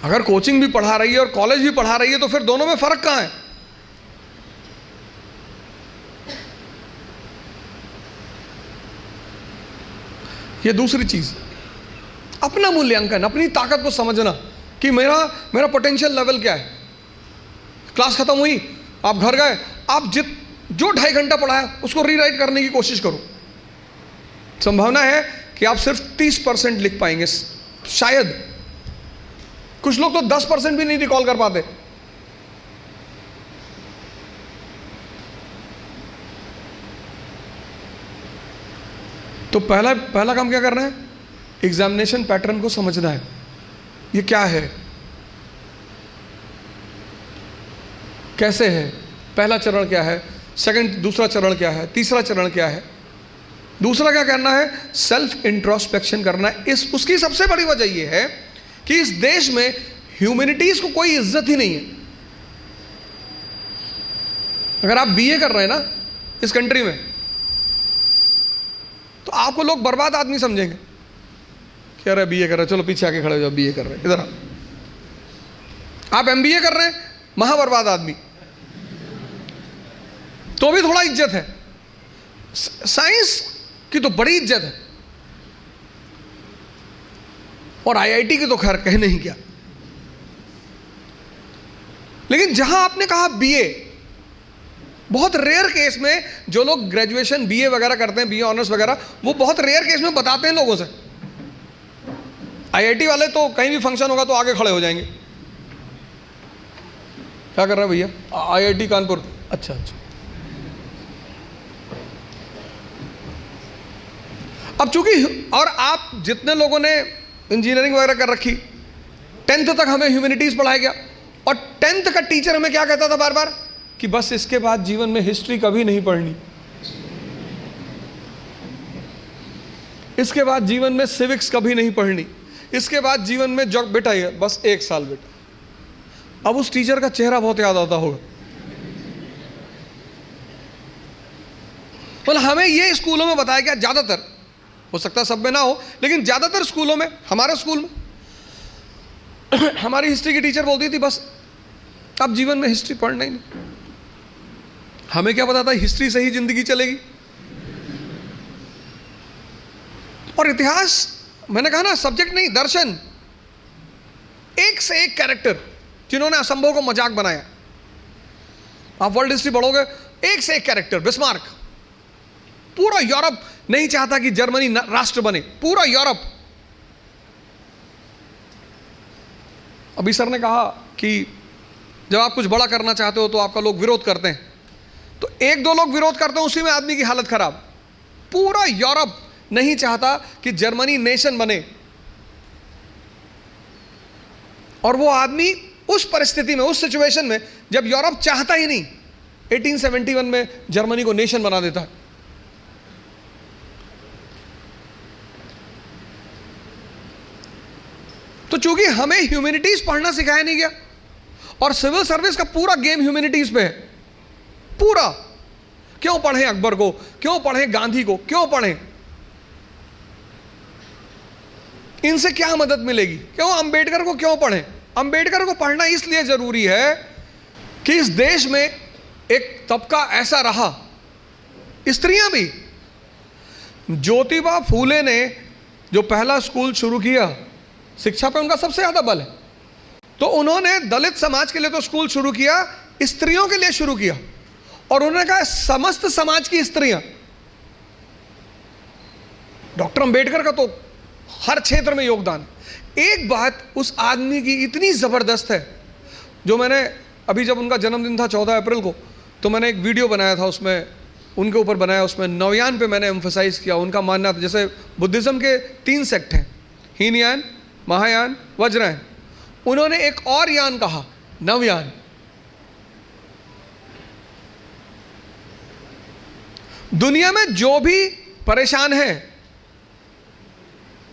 अगर कोचिंग भी पढ़ा रही है और कॉलेज भी पढ़ा रही है तो फिर दोनों में फर्क कहां है? ये दूसरी चीज, अपना मूल्यांकन, अपनी ताकत को समझना कि मेरा पोटेंशियल लेवल क्या है। क्लास खत्म हुई, आप घर गए, आप जो 2.5 घंटा पढ़ा है उसको रीराइट करने की कोशिश करो। संभावना है कि आप सिर्फ 30% लिख पाएंगे, शायद। कुछ लोग तो 10% भी नहीं रिकॉल कर पाते। तो पहला काम क्या करना है? एग्जामिनेशन पैटर्न को समझना है। ये क्या है, कैसे है, पहला चरण क्या है, दूसरा चरण क्या है, तीसरा चरण क्या है। दूसरा क्या करना है? सेल्फ इंट्रोस्पेक्शन करना है। उसकी सबसे बड़ी वजह यह है कि इस देश में ह्यूमैनिटीज को कोई इज्जत ही नहीं है। अगर आप बीए कर रहे हैं ना इस कंट्री में, तो आपको लोग बर्बाद आदमी समझेंगे कि अरे बीए कर रहे, चलो पीछे आके खड़े हो जाओ, बीए कर रहे हैं, इधर आप एमबीए कर रहे हैं, महाबर्बाद आदमी, तो भी थोड़ा इज्जत है। साइंस की तो बड़ी इज्जत है, और आईआईटी की तो खैर कहने ही क्या। लेकिन जहां आपने कहा बीए, बहुत रेयर केस में जो लोग ग्रेजुएशन बीए वगैरह करते हैं, बीए ऑनर्स वगैरह, वो बहुत रेयर केस में बताते हैं लोगों से। आईआईटी वाले तो कहीं भी फंक्शन होगा तो आगे खड़े हो जाएंगे, क्या कर रहे हैं भैया, आईआईटी कानपुर, अच्छा अच्छा। अब चूंकि, और आप जितने लोगों ने इंजीनियरिंग वगैरह कर रखी, 10th तक हमें ह्यूमैनिटीज पढ़ाया गया, और 10th का टीचर हमें क्या कहता था बार बार कि बस इसके बाद जीवन में हिस्ट्री कभी नहीं पढ़नी, इसके बाद जीवन में सिविक्स कभी नहीं पढ़नी, इसके बाद जीवन में जो बेटा ये बस 1 साल बेटा। अब उस टीचर का चेहरा बहुत याद आता होगा। मतलब हमें ये स्कूलों में बताया गया, ज्यादातर, हो सकता है सब में ना हो, लेकिन ज्यादातर स्कूलों में, हमारे स्कूल में हमारी हिस्ट्री की टीचर बोलती थी बस अब जीवन में हिस्ट्री पढ़ना ही नहीं। हमें क्या पता था हिस्ट्री से ही जिंदगी चलेगी। और इतिहास, मैंने कहा ना, सब्जेक्ट नहीं, दर्शन, एक से एक कैरेक्टर जिन्होंने असंभव को मजाक बनाया। आप वर्ल्ड हिस्ट्री पढ़ोगे, एक से एक कैरेक्टर, बिस्मार्क, पूरा यूरोप नहीं चाहता कि जर्मनी राष्ट्र बने, पूरा यूरोप। अभी सर ने कहा कि जब आप कुछ बड़ा करना चाहते हो तो आपका लोग विरोध करते हैं, तो 1-2 लोग विरोध करते हैं, उसी में आदमी की हालत खराब। पूरा यूरोप नहीं चाहता कि जर्मनी नेशन बने, और वो आदमी उस परिस्थिति में, उस सिचुएशन में, जब यूरोप चाहता ही नहीं, 1871 में जर्मनी को नेशन बना देता है। तो चूंकि हमें ह्यूमैनिटीज पढ़ना सिखाया नहीं गया, और सिविल सर्विस का पूरा गेम ह्यूमैनिटीज पे है, पूरा। क्यों पढ़ें अकबर को, क्यों पढ़ें गांधी को, क्यों पढ़ें, इनसे क्या मदद मिलेगी, क्यों अंबेडकर को क्यों पढ़ें। अंबेडकर को पढ़ना इसलिए जरूरी है कि इस देश में एक तबका ऐसा रहा, स्त्रियां भी। ज्योतिबा फूले ने जो पहला स्कूल शुरू किया, शिक्षा पे उनका सबसे ज्यादा बल है, तो उन्होंने दलित समाज के लिए तो स्कूल शुरू किया, स्त्रियों के लिए शुरू किया, और उन्होंने कहा समस्त समाज की स्त्रियां। डॉक्टर अंबेडकर का तो हर क्षेत्र में योगदान। एक बात उस आदमी की इतनी जबरदस्त है, जो मैंने अभी, जब उनका जन्मदिन था 14 अप्रैल को, तो मैंने एक वीडियो बनाया था, उसमें उनके ऊपर बनाया, उसमें नवयान पे मैंने एम्फसाइज किया। उनका मानना था, जैसे बुद्धिज्म के 3 सेक्ट हैं, हीनयान, महायान, वज्रयान, उन्होंने एक और यान कहा, नवयान। दुनिया में जो भी परेशान है,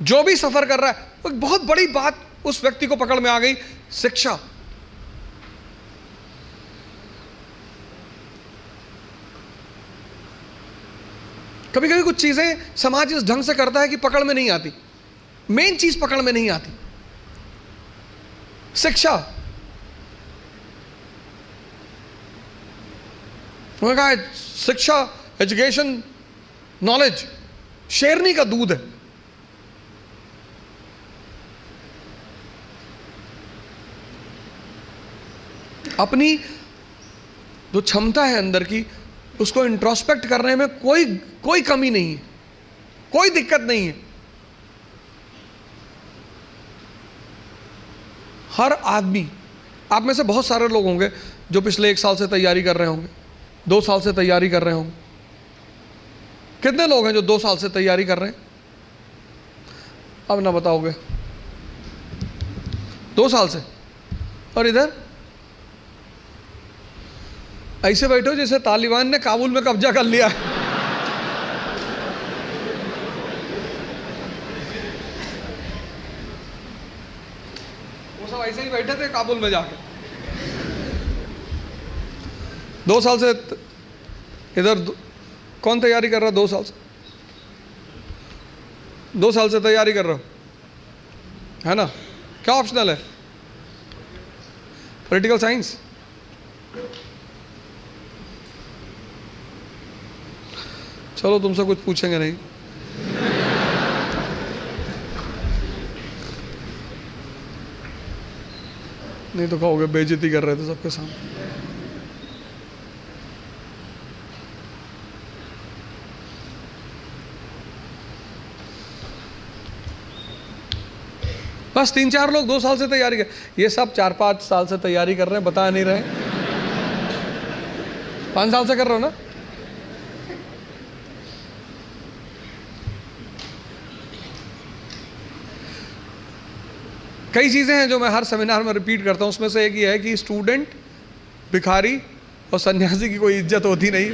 जो भी सफर कर रहा है, एक बहुत बड़ी बात उस व्यक्ति को पकड़ में आ गई, शिक्षा। कभी कभी कुछ चीजें समाज इस ढंग से करता है कि पकड़ में नहीं आती, मेन चीज पकड़ में नहीं आती, शिक्षा। उन्होंने कहा शिक्षा, एजुकेशन, नॉलेज शेरनी का दूध है। अपनी जो क्षमता है अंदर की, उसको इंट्रोस्पेक्ट करने में कोई कमी नहीं है, कोई दिक्कत नहीं है। हर आदमी, आप में से बहुत सारे लोग होंगे जो पिछले 1 साल से तैयारी कर रहे होंगे, 2 साल से तैयारी कर रहे होंगे। कितने लोग हैं जो 2 साल से तैयारी कर रहे हैं? अब ना बताओगे, 2 साल से। और इधर ऐसे बैठो जैसे तालिबान ने काबुल में कब्जा कर लिया है। वो सब ऐसे ही बैठे थे काबुल में जाके। 2 साल से इधर कौन तैयारी कर रहा है? 2 साल से, 2 साल से तैयारी कर रहा हो, है ना? क्या ऑप्शनल है? Political science. चलो तुमसे कुछ पूछेंगे नहीं। नहीं तो कहोगे बेइज्जती कर रहे थे सबके सामने। बस 3-4 लोग 2 साल से तैयारी कर, ये सब 4-5 साल से तैयारी कर रहे हैं, बता नहीं रहे। 5 साल से कर रहे हो ना? कई चीज़ें हैं जो मैं हर सेमिनार में रिपीट करता हूं, उसमें से एक ये है कि स्टूडेंट, भिखारी और सन्यासी की कोई इज्जत होती नहीं।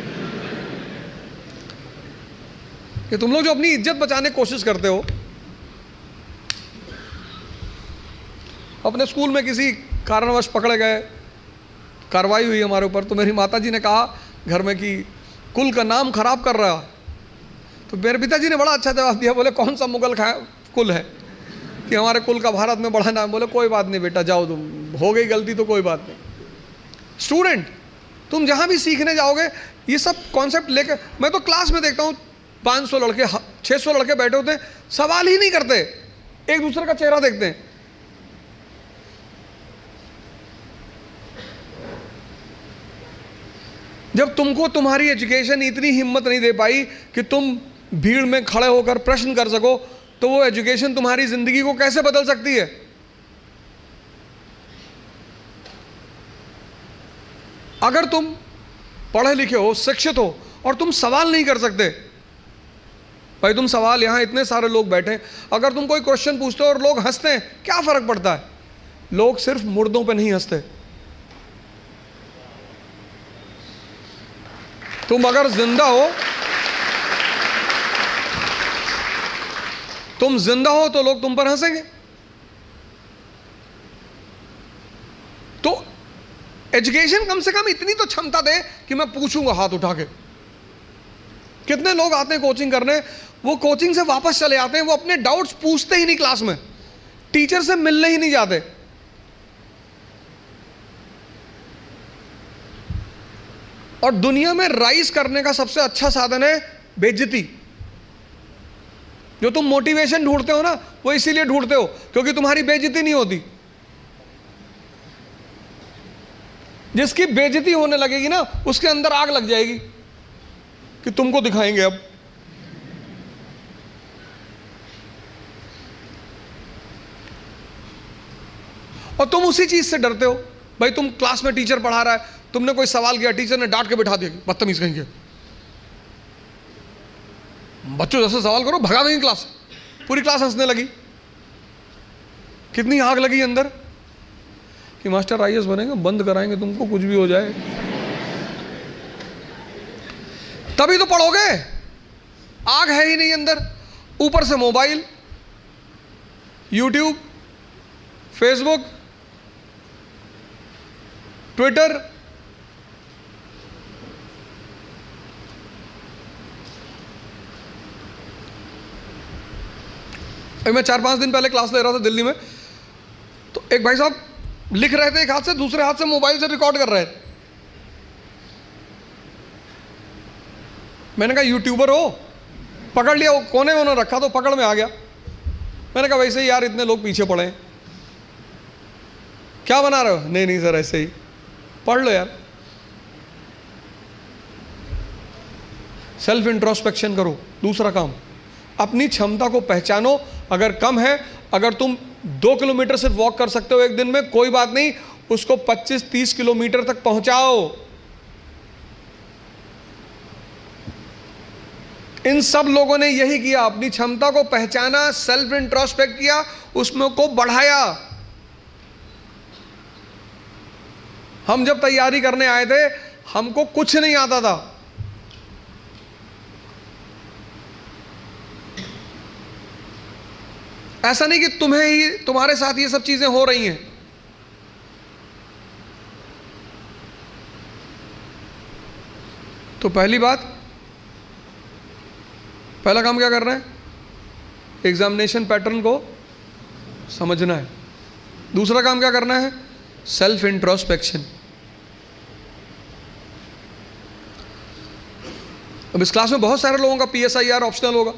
कि तुम लोग जो अपनी इज्जत बचाने की कोशिश करते हो, अपने स्कूल में किसी कारणवश पकड़े गए, कार्रवाई हुई हमारे ऊपर, तो मेरी माताजी ने कहा घर में कि कुल का नाम खराब कर रहा। तो मेरे पिताजी ने बड़ा अच्छा जवाब दिया, बोले कौन सा मुगल कुल है कि हमारे कुल का भारत में बड़ा नाम। बोले कोई बात नहीं बेटा, जाओ, तुम हो गई गलती तो कोई बात नहीं। स्टूडेंट, तुम जहाँ भी सीखने जाओगे ये सब कॉन्सेप्ट लेकर, मैं तो क्लास में देखता हूँ 500 लड़के 600 लड़के बैठे होते हैं, सवाल ही नहीं करते, एक दूसरे का चेहरा देखते हैं। जब तुमको तुम्हारी एजुकेशन इतनी हिम्मत नहीं दे पाई कि तुम भीड़ में खड़े होकर प्रश्न कर सको, तो वो एजुकेशन तुम्हारी जिंदगी को कैसे बदल सकती है? अगर तुम पढ़े लिखे हो, शिक्षित हो और तुम सवाल नहीं कर सकते, भाई तुम सवाल, यहां इतने सारे लोग बैठे, अगर तुम कोई क्वेश्चन पूछते हो और लोग हंसते हैं, क्या फर्क पड़ता है? लोग सिर्फ मुर्दों पे नहीं हंसते। तुम अगर जिंदा हो, तुम जिंदा हो तो लोग तुम पर हंसेंगे। तो एजुकेशन कम से कम इतनी तो क्षमता दे कि मैं पूछूंगा हाथ उठा के। कितने लोग आते हैं कोचिंग करने, वो कोचिंग से वापस चले आते हैं, वो अपने डाउट्स पूछते ही नहीं क्लास में, टीचर से मिलने ही नहीं जाते। और दुनिया में राइज करने का सबसे अच्छा साधन है बेइज्जती। जो तुम मोटिवेशन ढूंढते हो ना, वो इसीलिए ढूंढते हो क्योंकि तुम्हारी बेइज्जती नहीं होती। जिसकी बेइज्जती होने लगेगी ना, उसके अंदर आग लग जाएगी कि तुमको दिखाएंगे अब। और तुम उसी चीज से डरते हो। भाई तुम क्लास में टीचर पढ़ा रहा है, तुमने कोई सवाल किया, टीचर ने डांट के बिठा दिया, बदतमीज कहेंगे, बच्चों जैसे सवाल करो, भगा देंगे क्लास। पूरी क्लास हंसने लगी। कितनी आग लगी अंदर कि मास्टर आईएएस बनेंगे, बंद कराएंगे तुमको, कुछ भी हो जाए। तभी तो पढ़ोगे, आग है ही नहीं अंदर। ऊपर से मोबाइल, यूट्यूब, फेसबुक, ट्विटर, मैं 4-5 दिन पहले क्लास ले रहा था दिल्ली में, तो एक भाई साहब लिख रहे थे एक हाथ से, दूसरे हाथ से मोबाइल से रिकॉर्ड कर रहे थे। मैंने कहा यूट्यूबर हो? पकड़ लिया, वो कोने में उन्होंने रखा तो पकड़ में आ गया। मैंने कहा वैसे ही यार इतने लोग पीछे पड़े हैं, क्या बना रहे हो? नहीं नहीं सर ऐसे ही, पढ़ लो यार। सेल्फ इंट्रोस्पेक्शन करो। दूसरा काम, अपनी क्षमता को पहचानो। अगर कम है, अगर तुम 2 किलोमीटर सिर्फ वॉक कर सकते हो एक दिन में, कोई बात नहीं, उसको 25-30 किलोमीटर तक पहुंचाओ। इन सब लोगों ने यही किया, अपनी क्षमता को पहचाना, सेल्फ इंट्रोस्पेक्ट किया, उसमें को बढ़ाया। हम जब तैयारी करने आए थे, हमको कुछ नहीं आता था। ऐसा नहीं कि तुम्हें ही, तुम्हारे साथ ये सब चीजें हो रही हैं। तो पहली बात, पहला काम क्या करना है? एग्जामिनेशन पैटर्न को समझना है। दूसरा काम क्या करना है? Self introspection. अब इस क्लास में बहुत सारे लोगों का PSIR ऑप्शनल होगा।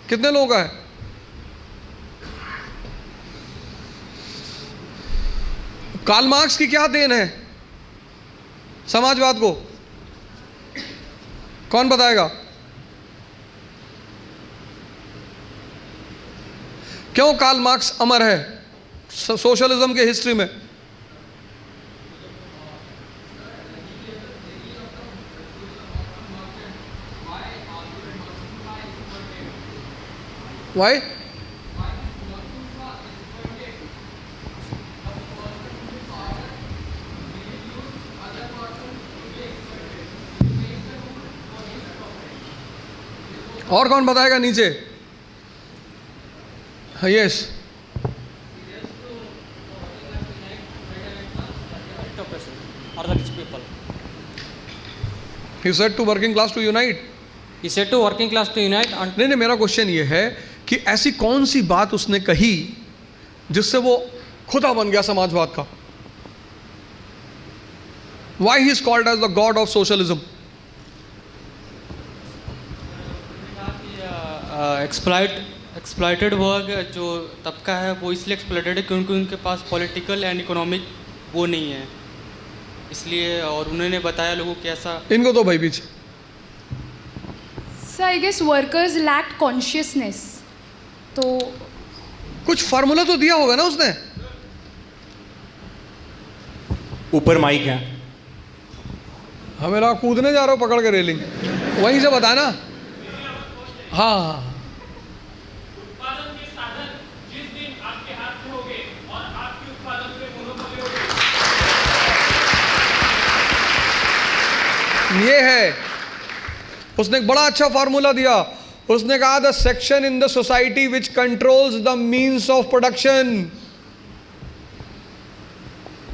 कितने लोगों का है? कार्ल मार्क्स की क्या देन है समाजवाद को? कौन बताएगा? क्यों कार्ल मार्क्स अमर है सोशलिज्म के हिस्ट्री में? वाई? और कौन बताएगा नीचे? Yes, or the rich people. he said to working class to unite. He said to working class to unite and नहीं, मेरा क्वेश्चन ये है कि ऐसी कौन सी बात उसने कही जिससे वो खुदा बन गया समाजवाद का? Why he is called as the god of socialism? Exploited वर्ग जो तबका है वो इसलिए एक्सप्लॉइटेड है क्योंकि उनके पास पॉलिटिकल एंड इकोनॉमिक वो नहीं है, इसलिए। और उन्होंने बताया लोगों को कैसा। इनको तो भाई पीछे। Sir I guess workers lack consciousness, तो कुछ फार्मूला तो दिया होगा ना उसने? ऊपर माइक है। हमें लगा कूदने जा रहा हो पकड़ के रेलिंग, वहीं से बताना। हाँ, ये है। उसने एक बड़ा अच्छा फार्मूला दिया। उसने कहा the section in the society which controls the means of production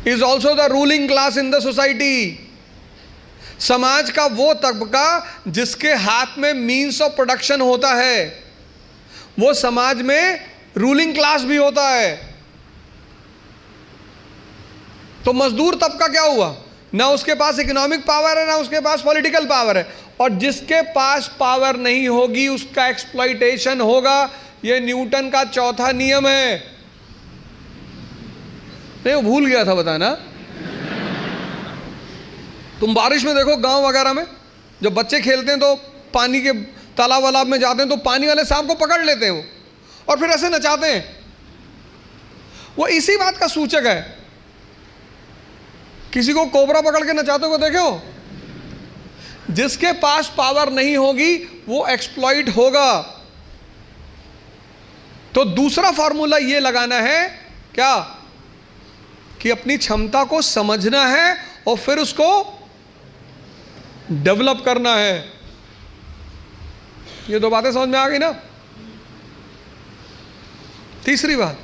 is also the ruling class in the society. समाज का वो तबका जिसके हाथ में मीन्स ऑफ प्रोडक्शन होता है वो समाज में रूलिंग क्लास भी होता है। तो मजदूर तबका क्या हुआ? ना उसके पास इकोनॉमिक पावर है, ना उसके पास पॉलिटिकल पावर है, और जिसके पास पावर नहीं होगी उसका एक्सप्लॉइटेशन होगा। यह न्यूटन का चौथा नियम है। नहीं, वो भूल गया था बताना। तुम बारिश में देखो गांव वगैरह में जब बच्चे खेलते हैं तो पानी के तालाब वालाब में जाते हैं तो पानी वाले सांप को पकड़ लेते हैं वो, और फिर ऐसे नचाते हैं। वो इसी बात का सूचक है। किसी को कोबरा पकड़ के नचाते हुए देखे हो? जिसके पास पावर नहीं होगी वो एक्सप्लॉइट होगा। तो दूसरा फॉर्मूला ये लगाना है क्या कि अपनी क्षमता को समझना है और फिर उसको डेवलप करना है। ये दो बातें समझ में आ गई ना? तीसरी बात,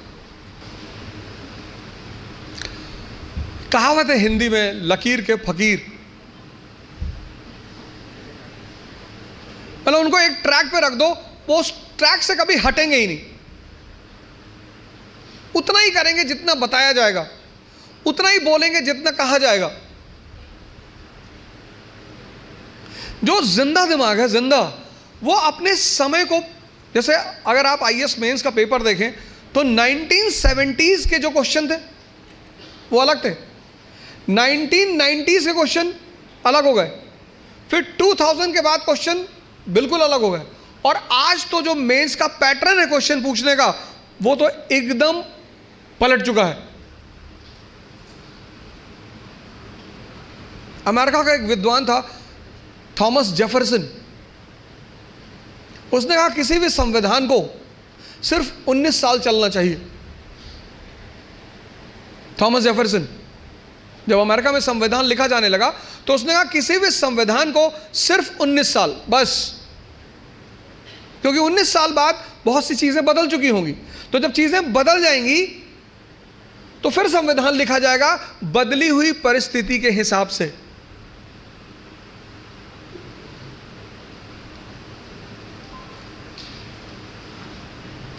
कहावत है हिंदी में, लकीर के फकीर। मतलब उनको एक ट्रैक पे रख दो, वो उस ट्रैक से कभी हटेंगे ही नहीं। उतना ही करेंगे जितना बताया जाएगा, उतना ही बोलेंगे जितना कहा जाएगा। जो जिंदा दिमाग है, जिंदा, वो अपने समय को, जैसे अगर आप IAS मेंस का पेपर देखें तो 1970s के जो क्वेश्चन थे वो अलग थे, 1990s के क्वेश्चन अलग हो गए, फिर 2000 के बाद क्वेश्चन बिल्कुल अलग हो गए, और आज तो जो मेंस का पैटर्न है क्वेश्चन पूछने का वो तो एकदम पलट चुका है। अमेरिका का एक विद्वान था थॉमस जेफरसन, उसने कहा किसी भी संविधान को सिर्फ 19 साल चलना चाहिए। थॉमस जेफरसन, जब अमेरिका में संविधान लिखा जाने लगा तो उसने कहा किसी भी संविधान को सिर्फ 19 साल बस, क्योंकि 19 साल बाद बहुत सी चीजें बदल चुकी होंगी। तो जब चीजें बदल जाएंगी तो फिर संविधान लिखा जाएगा बदली हुई परिस्थिति के हिसाब से।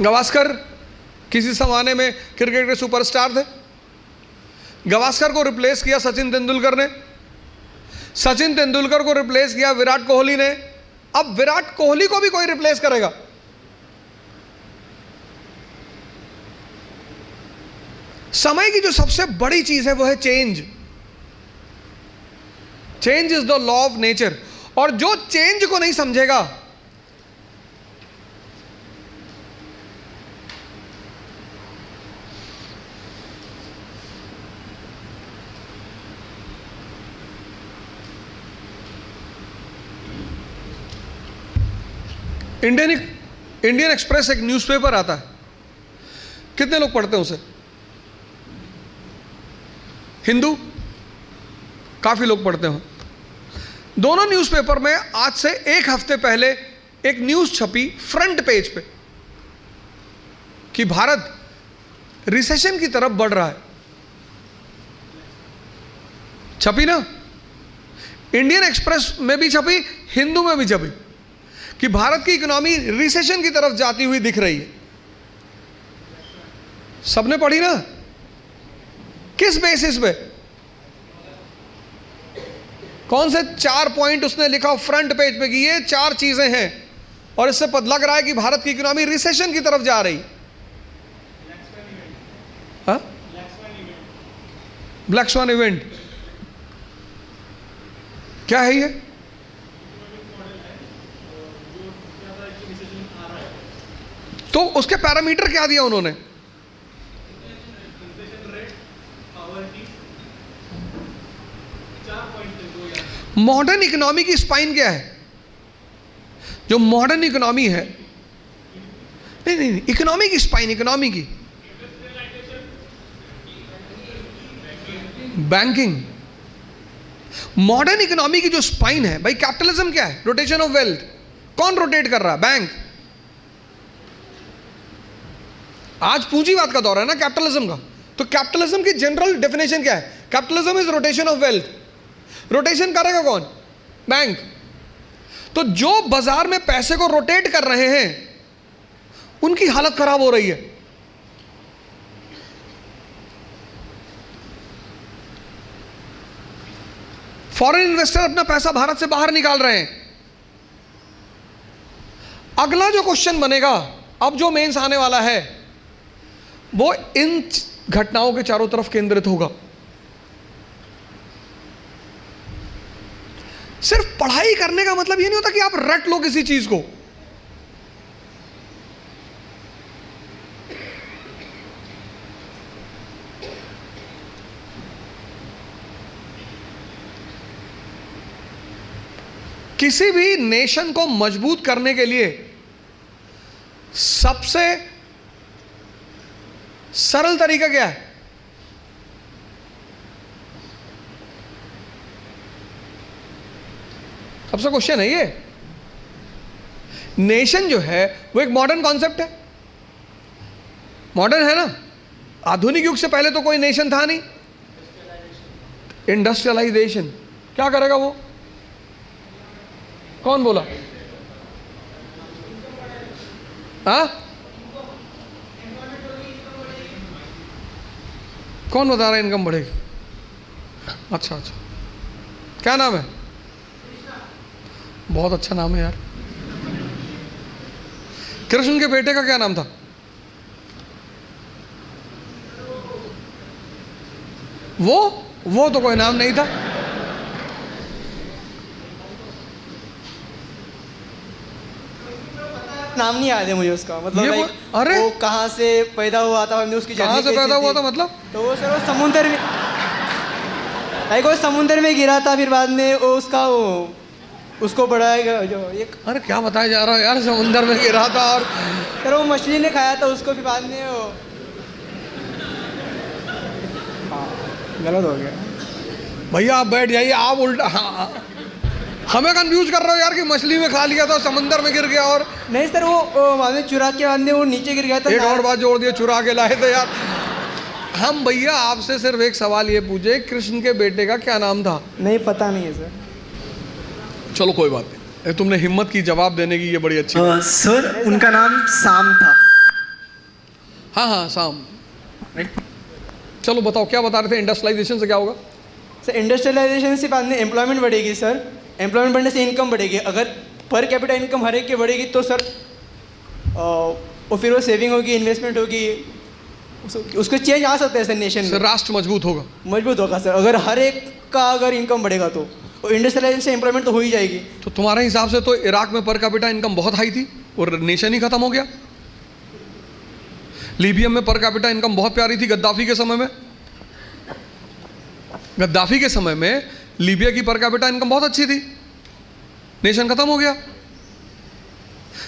गावस्कर किसी जमाने में क्रिकेट के सुपरस्टार थे। गावस्कर को रिप्लेस किया सचिन तेंदुलकर ने, सचिन तेंदुलकर को रिप्लेस किया विराट कोहली ने। अब विराट कोहली को भी कोई रिप्लेस करेगा? समय की जो सबसे बड़ी चीज है वो है change. Change is the law of nature. और जो चेंज को नहीं समझेगा, इंडियन एक्सप्रेस एक न्यूज़पेपर आता है, कितने लोग पढ़ते हैं उसे? हिंदू काफी लोग पढ़ते हो। दोनों न्यूज़पेपर में आज से एक हफ्ते पहले एक न्यूज़ छपी फ्रंट पेज पे कि भारत रिसेशन की तरफ बढ़ रहा है। छपी ना? इंडियन एक्सप्रेस में भी छपी, हिंदू में भी छपी कि भारत की इकोनॉमी रिसेशन की तरफ जाती हुई दिख रही है। सबने पढ़ी ना? किस बेसिस पे? कौन से 4 पॉइंट उसने लिखा फ्रंट पेज पे कि ये 4 चीजें हैं और इससे पता लग रहा है कि भारत की इकोनॉमी रिसेशन की तरफ जा रही। हाँ, ब्लैक स्वान इवेंट क्या है ये? तो उसके पैरामीटर क्या दिया उन्होंने? मॉडर्न इकोनॉमी की स्पाइन क्या है? जो मॉडर्न इकोनॉमी है, नहीं, इकोनॉमी की स्पाइन, इकोनॉमी की बैंकिंग। मॉडर्न इकोनॉमी की जो स्पाइन है भाई, कैपिटलिज्म क्या है? Rotation of wealth. कौन रोटेट कर रहा है? बैंक। आज पूंजीवाद का दौर है ना कैपिटलिज्म का। तो कैपिटलिज्म की जनरल डेफिनेशन क्या है? Capitalism is rotation of wealth. Rotation करेगा कौन? बैंक। तो जो बाजार में पैसे को रोटेट कर रहे हैं उनकी हालत खराब हो रही है। फॉरेन इन्वेस्टर अपना पैसा भारत से बाहर निकाल रहे हैं। अगला जो क्वेश्चन बनेगा, अब जो मेंस आने वाला है, वो इन घटनाओं के चारों तरफ केंद्रित होगा। सिर्फ पढ़ाई करने का मतलब ये नहीं होता कि आप रट लो किसी चीज को। किसी भी नेशन को मजबूत करने के लिए सबसे सरल तरीका क्या है? सबसे क्वेश्चन है ये। नेशन जो है वो एक मॉडर्न कॉन्सेप्ट है। मॉडर्न है ना? आधुनिक युग से पहले तो कोई नेशन था नहीं। इंडस्ट्रियलाइजेशन क्या करेगा वो? कौन बोला? हाँ, कौन बता रहा है इनकम बढ़ेगी? अच्छा, क्या नाम है? बहुत अच्छा नाम है यार। कृष्ण के बेटे का क्या नाम था? वो तो कोई नाम नहीं था। नाम नहीं याद है मुझे उसका, मतलब अरे वो कहाँ से पैदा हुआ था, हमने उसकी कहाँ से पैदा हुआ था मतलब? तो वो सर वो समुंदर में, लाइक वो समुंदर में गिरा था, फिर बाद में वो उसको बढ़ाएगा जो एक। अरे क्या बताया जा रहा है यार? समुंदर में गिरा था और सर वो मछली ने खाया था उसको, फिर बाद में वो गलत हो गया। भैया आप बैठ जाइए, आप उल्टा हमें कंफ्यूज कर रहे हो यार कि मछली में खा लिया था, समंदर में गिर गया। और नहीं सर वो बाद में चुरा के बाद में वो नीचे गिर गया था। एक और बात जोड़ दिया, चुरा के लाए थे यार हम। भैया आपसे सिर्फ एक सवाल ये पूछे, कृष्ण के बेटे का क्या नाम था? नहीं पता नहीं है सर। चलो कोई बात नहीं, तुमने हिम्मत की जवाब देने की, ये बड़ी अच्छी सर उनका नाम साम था। हाँ हाँ शाम, चलो बताओ क्या बता रहे थे, इंडस्ट्रियलाइजेशन से क्या होगा? सर इंडस्ट्रियलाइजेशन से बाद में एम्प्लॉयमेंट बढ़ेगी सर, एम्प्लॉयमेंट बढ़ने से इनकम बढ़ेगी। अगर पर कैपिटा इनकम हर एक की बढ़ेगी तो सर और फिर वो सेविंग होगी, इन्वेस्टमेंट होगी, उसको चेंज आ सकता है सर नेशन में। सर राष्ट्र मजबूत होगा। मजबूत होगा सर, अगर हर एक का अगर इनकम बढ़ेगा तो इंडस्ट्रियलाइजेशन से एम्प्लॉयमेंट तो हो ही जाएगी। तो तुम्हारे हिसाब से तो इराक में पर कैपिटा इनकम बहुत हाई थी और नेशन ही खत्म हो गया। लीबिया में पर कैपिटा इनकम बहुत प्यारी थी गद्दाफी के समय में, गद्दाफी के समय में लीबिया की पर कैपिटा इनकम बहुत अच्छी थी, नेशन खत्म हो गया।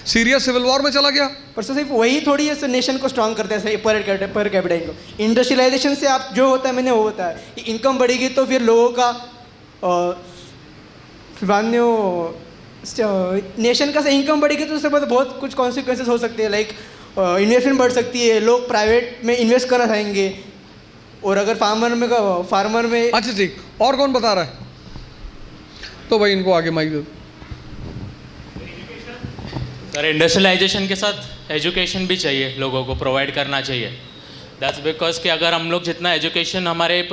सीरिया सिविल वॉर में चला गया। पर सर सिर्फ वही थोड़ी है सर नेशन को स्ट्रांग करता है sir, per capita income. Industrialisation से आप जो होता है मैंने वो बताया, इनकम बढ़ेगी तो फिर लोगों का फिर बाद में वो नेशन का से इनकम बढ़ेगी तो उससे बहुत कुछ कॉन्सिक्वेंसेस हो सकते हैं, लाइक इन्वेस्टमेंट बढ़ सकती है, लोग प्राइवेट में इन्वेस्ट करना चाहेंगे। और अगर फार्मर में अच्छा ठीक, और कौन बता रहा है? तो भाई इनको आगे माइक दे दो। सर इंडस्ट्रियलाइजेशन के साथ एजुकेशन भी चाहिए, लोगों को प्रोवाइड करना चाहिए। दैट्स बिकॉज कि अगर हम लोग जितना एजुकेशन हमारे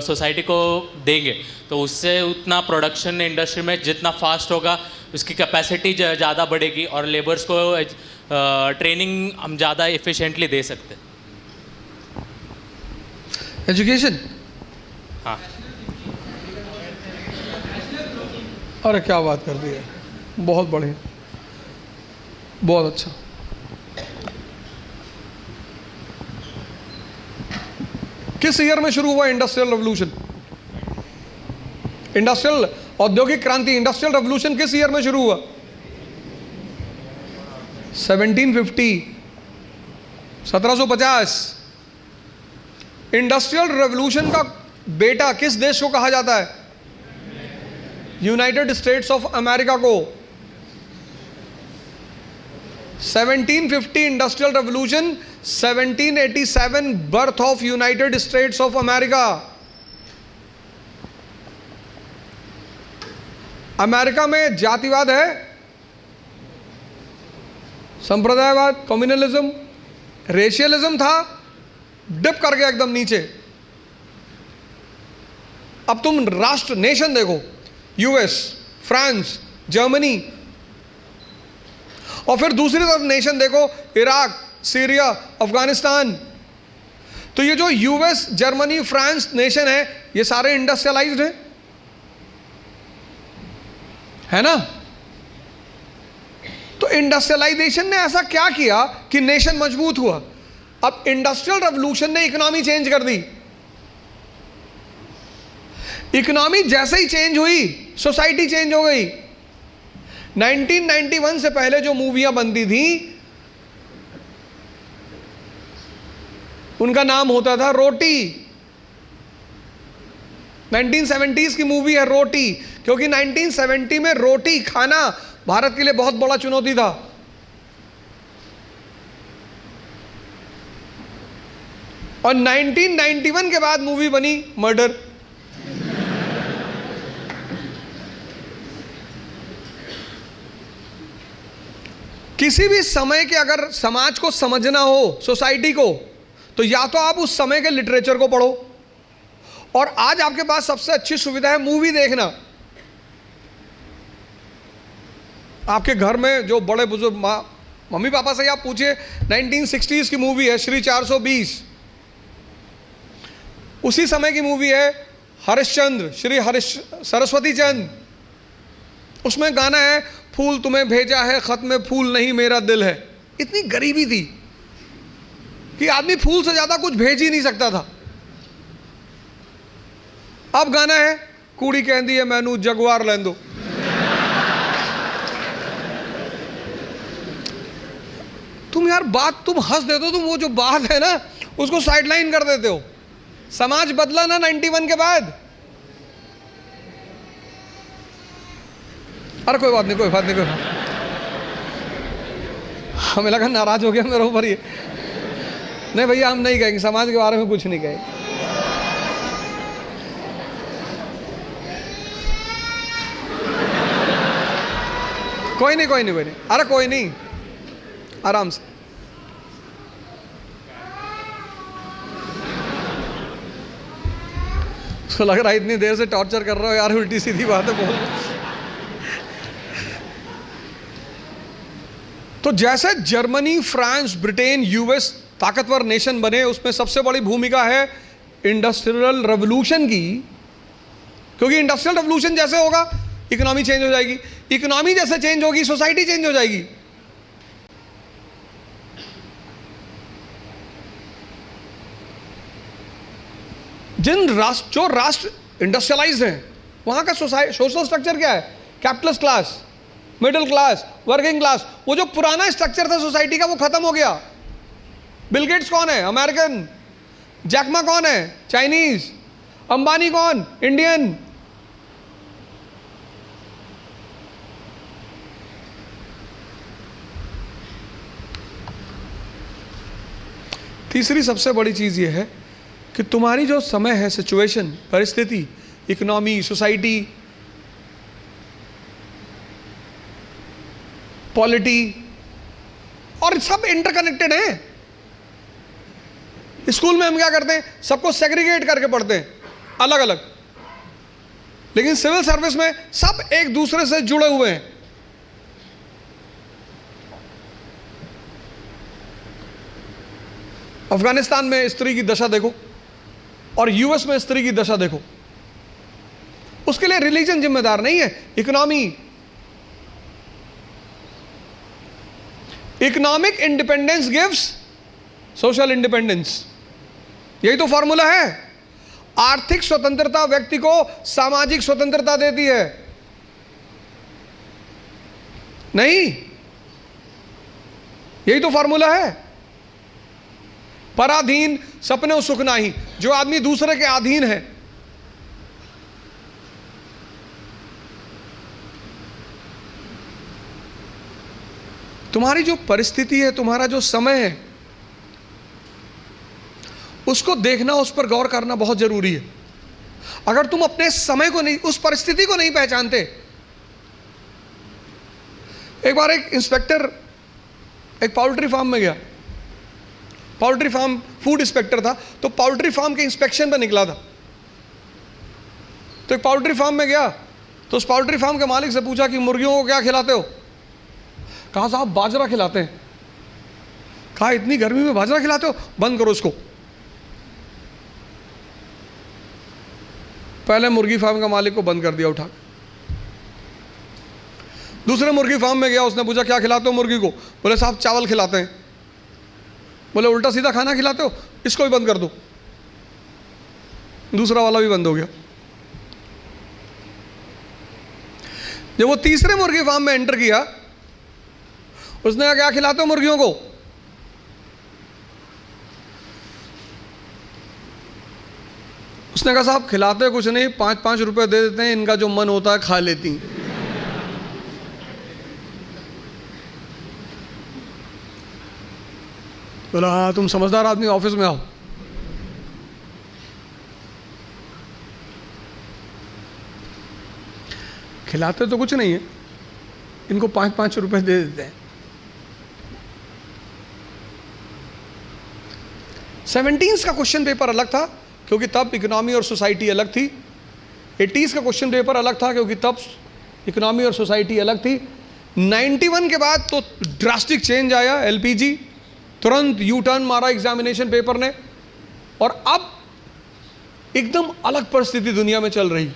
सोसाइटी को देंगे तो उससे उतना प्रोडक्शन इंडस्ट्री में जितना फास्ट होगा उसकी कैपेसिटी ज़्यादा बढ़ेगी और लेबर्स को ट्रेनिंग हम ज़्यादा एफिशिएंटली दे सकते हैं। एजुकेशन, हाँ अरे क्या बात कर दी है, बहुत बढ़िया, बहुत अच्छा। किस ईयर में शुरू हुआ इंडस्ट्रियल रेवोल्यूशन? इंडस्ट्रियल औद्योगिक क्रांति, इंडस्ट्रियल रेवोल्यूशन किस ईयर में शुरू हुआ? 1750, 1750। इंडस्ट्रियल रेवोल्यूशन का बेटा किस देश को कहा जाता है? यूनाइटेड स्टेट्स ऑफ अमेरिका को। 1750 industrial revolution, 1787 birth of United states of America. America में जातिवाद है, संप्रदायवाद, कम्युनलिज्म, रेशियलिज्म था, डिप कर गया एकदम नीचे। अब तुम राष्ट्र नेशन देखो, यूएस, फ्रांस, जर्मनी, और फिर दूसरी तरफ नेशन देखो, इराक, सीरिया, अफगानिस्तान। तो ये जो यूएस, जर्मनी, फ्रांस नेशन है, ये सारे इंडस्ट्रियलाइज्ड हैं, है ना? तो इंडस्ट्रियलाइजेशन ने ऐसा क्या किया कि नेशन मजबूत हुआ? अब इंडस्ट्रियल रेवोल्यूशन ने इकोनॉमी चेंज कर दी। इकोनॉमी जैसे ही चेंज हुई, सोसाइटी चेंज हो गई। 1991 से पहले जो मूवियां बनती थी उनका नाम होता था रोटी। 1970s की मूवी है रोटी, क्योंकि 1970 में रोटी खाना भारत के लिए बहुत बड़ा चुनौती था। और 1991 के बाद मूवी बनी मर्डर। किसी भी समय के अगर समाज को समझना हो, सोसाइटी को, तो या तो आप उस समय के लिटरेचर को पढ़ो, और आज आपके पास सबसे अच्छी सुविधा है मूवी देखना। आपके घर में जो बड़े बुजुर्ग मम्मी पापा से आप पूछिए, 1960s की मूवी है श्री 420, उसी समय की मूवी है हरिश्चंद्र, श्री सरस्वती चंद्र। उसमें गाना है, फूल तुम्हें भेजा है खत में फूल नहीं मेरा दिल है। इतनी गरीबी थी कि आदमी फूल से ज्यादा कुछ भेज ही नहीं सकता था। अब गाना है, कूड़ी कहती है मैनू जगवार लें दो। तुम यार बात तुम हंस देते हो, तुम वो जो बात है ना उसको साइडलाइन कर देते हो। समाज बदला ना 91 के बाद। अरे कोई बात नहीं, कोई बात नहीं, कोई बात। हमें लगा नाराज हो गया मेरे ऊपर ये। नहीं भैया, हम नहीं कहेंगे, समाज के बारे में कुछ नहीं कहेंगे। कोई नहीं, कोई नहीं, कोई नहीं, अरे कोई नहीं, आराम से। उसको लग रहा है इतनी देर से टॉर्चर कर रहे हो यार, उल्टी सीधी बातें बोल। तो जैसे जर्मनी, फ्रांस, ब्रिटेन, यूएस ताकतवर नेशन बने, उसमें सबसे बड़ी भूमिका है इंडस्ट्रियल रेवोल्यूशन की, क्योंकि इंडस्ट्रियल रेवोल्यूशन जैसे होगा इकोनॉमी चेंज हो जाएगी, इकोनॉमी जैसे चेंज होगी सोसाइटी चेंज हो जाएगी। जो राष्ट्र इंडस्ट्रियलाइज्ड हैं वहां का सोशल स्ट्रक्चर क्या है? Capitalist class, middle class, working class. वो जो पुराना स्ट्रक्चर था सोसाइटी का वो खत्म हो गया। बिल गेट्स कौन है? अमेरिकन। जैकमा कौन है? चाइनीज। अंबानी कौन? इंडियन। तीसरी सबसे बड़ी चीज ये है कि तुम्हारी जो समय है, सिचुएशन, परिस्थिति, इकोनॉमी, सोसाइटी, पॉलिटी, और सब इंटरकनेक्टेड है। स्कूल में हम क्या करते हैं? सबको सेग्रीगेट करके पढ़ते हैं, अलग अलग। लेकिन सिविल सर्विस में सब एक दूसरे से जुड़े हुए हैं। अफगानिस्तान में स्त्री की दशा देखो और यूएस में स्त्री की दशा देखो। उसके लिए रिलीजन जिम्मेदार नहीं है, economy. Economic independence gives social independence, यही तो फॉर्मूला है। आर्थिक स्वतंत्रता व्यक्ति को सामाजिक स्वतंत्रता देती है। नहीं, यही तो फॉर्मूला है। पराधीन सपने सुख नाही। जो आदमी दूसरे के अधीन है, तुम्हारी जो परिस्थिति है, तुम्हारा जो समय है, उसको देखना, उस पर गौर करना बहुत जरूरी है। अगर तुम अपने समय को नहीं, उस परिस्थिति को नहीं पहचानते। एक बार एक इंस्पेक्टर एक पोल्ट्री फार्म में गया। पोल्ट्री फार्म, फूड इंस्पेक्टर था, तो पोल्ट्री फार्म के इंस्पेक्शन पर निकला था। तो एक पोल्ट्री फार्म में गया तो उस पोल्ट्री फार्म के मालिक से पूछा कि मुर्गियों को क्या खिलाते हो? कहा साहब बाजरा खिलाते हैं। कहा इतनी गर्मी में बाजरा खिलाते हो? बंद करो इसको। पहले मुर्गी फार्म का मालिक को बंद कर दिया उठा। दूसरे मुर्गी फार्म में गया, उसने पूछा क्या खिलाते हो मुर्गी को? बोले साहब चावल खिलाते हैं। बोले उल्टा सीधा खाना खिलाते हो, इसको भी बंद कर दो। दूसरा वाला भी बंद हो गया। जब वो तीसरे मुर्गी फार्म में एंटर किया, उसने कहा क्या खिलाते हो मुर्गियों को? उसने कहा साहब खिलाते कुछ नहीं, 5-5 रुपए दे देते हैं, इनका जो मन होता है खा लेती हैं। बोला हाँ तुम समझदार आदमी, ऑफिस में आओ। खिलाते तो कुछ नहीं है, इनको 5-5 रुपए दे देते हैं। 17s का क्वेश्चन पेपर अलग था क्योंकि तब इकोनॉमी और सोसाइटी अलग थी। 80s का क्वेश्चन पेपर अलग था क्योंकि तब इकोनॉमी और सोसाइटी अलग थी। 91 के बाद तो ड्रास्टिक चेंज आया, एलपीजी, तुरंत यू टर्न मारा एग्जामिनेशन पेपर ने, और अब एकदम अलग परिस्थिति दुनिया में चल रही।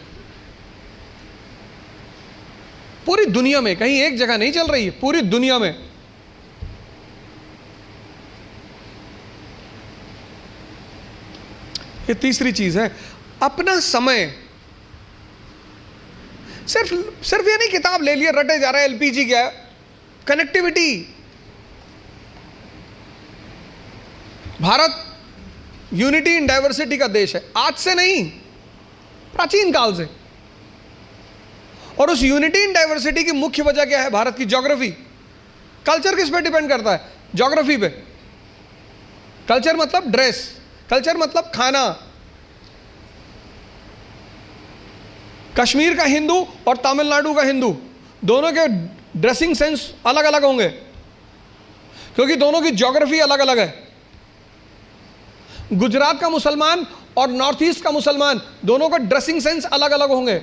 पूरी दुनिया में, कहीं एक जगह नहीं चल रही है, पूरी दुनिया में। ये तीसरी चीज है, अपना समय। सिर्फ ये नहीं किताब ले लिया रटे जा रहा है, एलपीजी क्या है, connectivity. Bharat unity in diversity का देश है, आज से नहीं, प्राचीन काल से। और उस यूनिटी इन डाइवर्सिटी की मुख्य वजह क्या है? भारत की ज्योग्राफी। कल्चर किस पे डिपेंड करता है? ज्योग्राफी पे। कल्चर मतलब ड्रेस, कल्चर मतलब खाना। कश्मीर का हिंदू और तमिलनाडु का हिंदू, दोनों के ड्रेसिंग सेंस अलग अलग होंगे क्योंकि दोनों की ज्योग्राफी अलग अलग है। गुजरात का मुसलमान और नॉर्थ ईस्ट का मुसलमान, दोनों का ड्रेसिंग सेंस अलग अलग होंगे।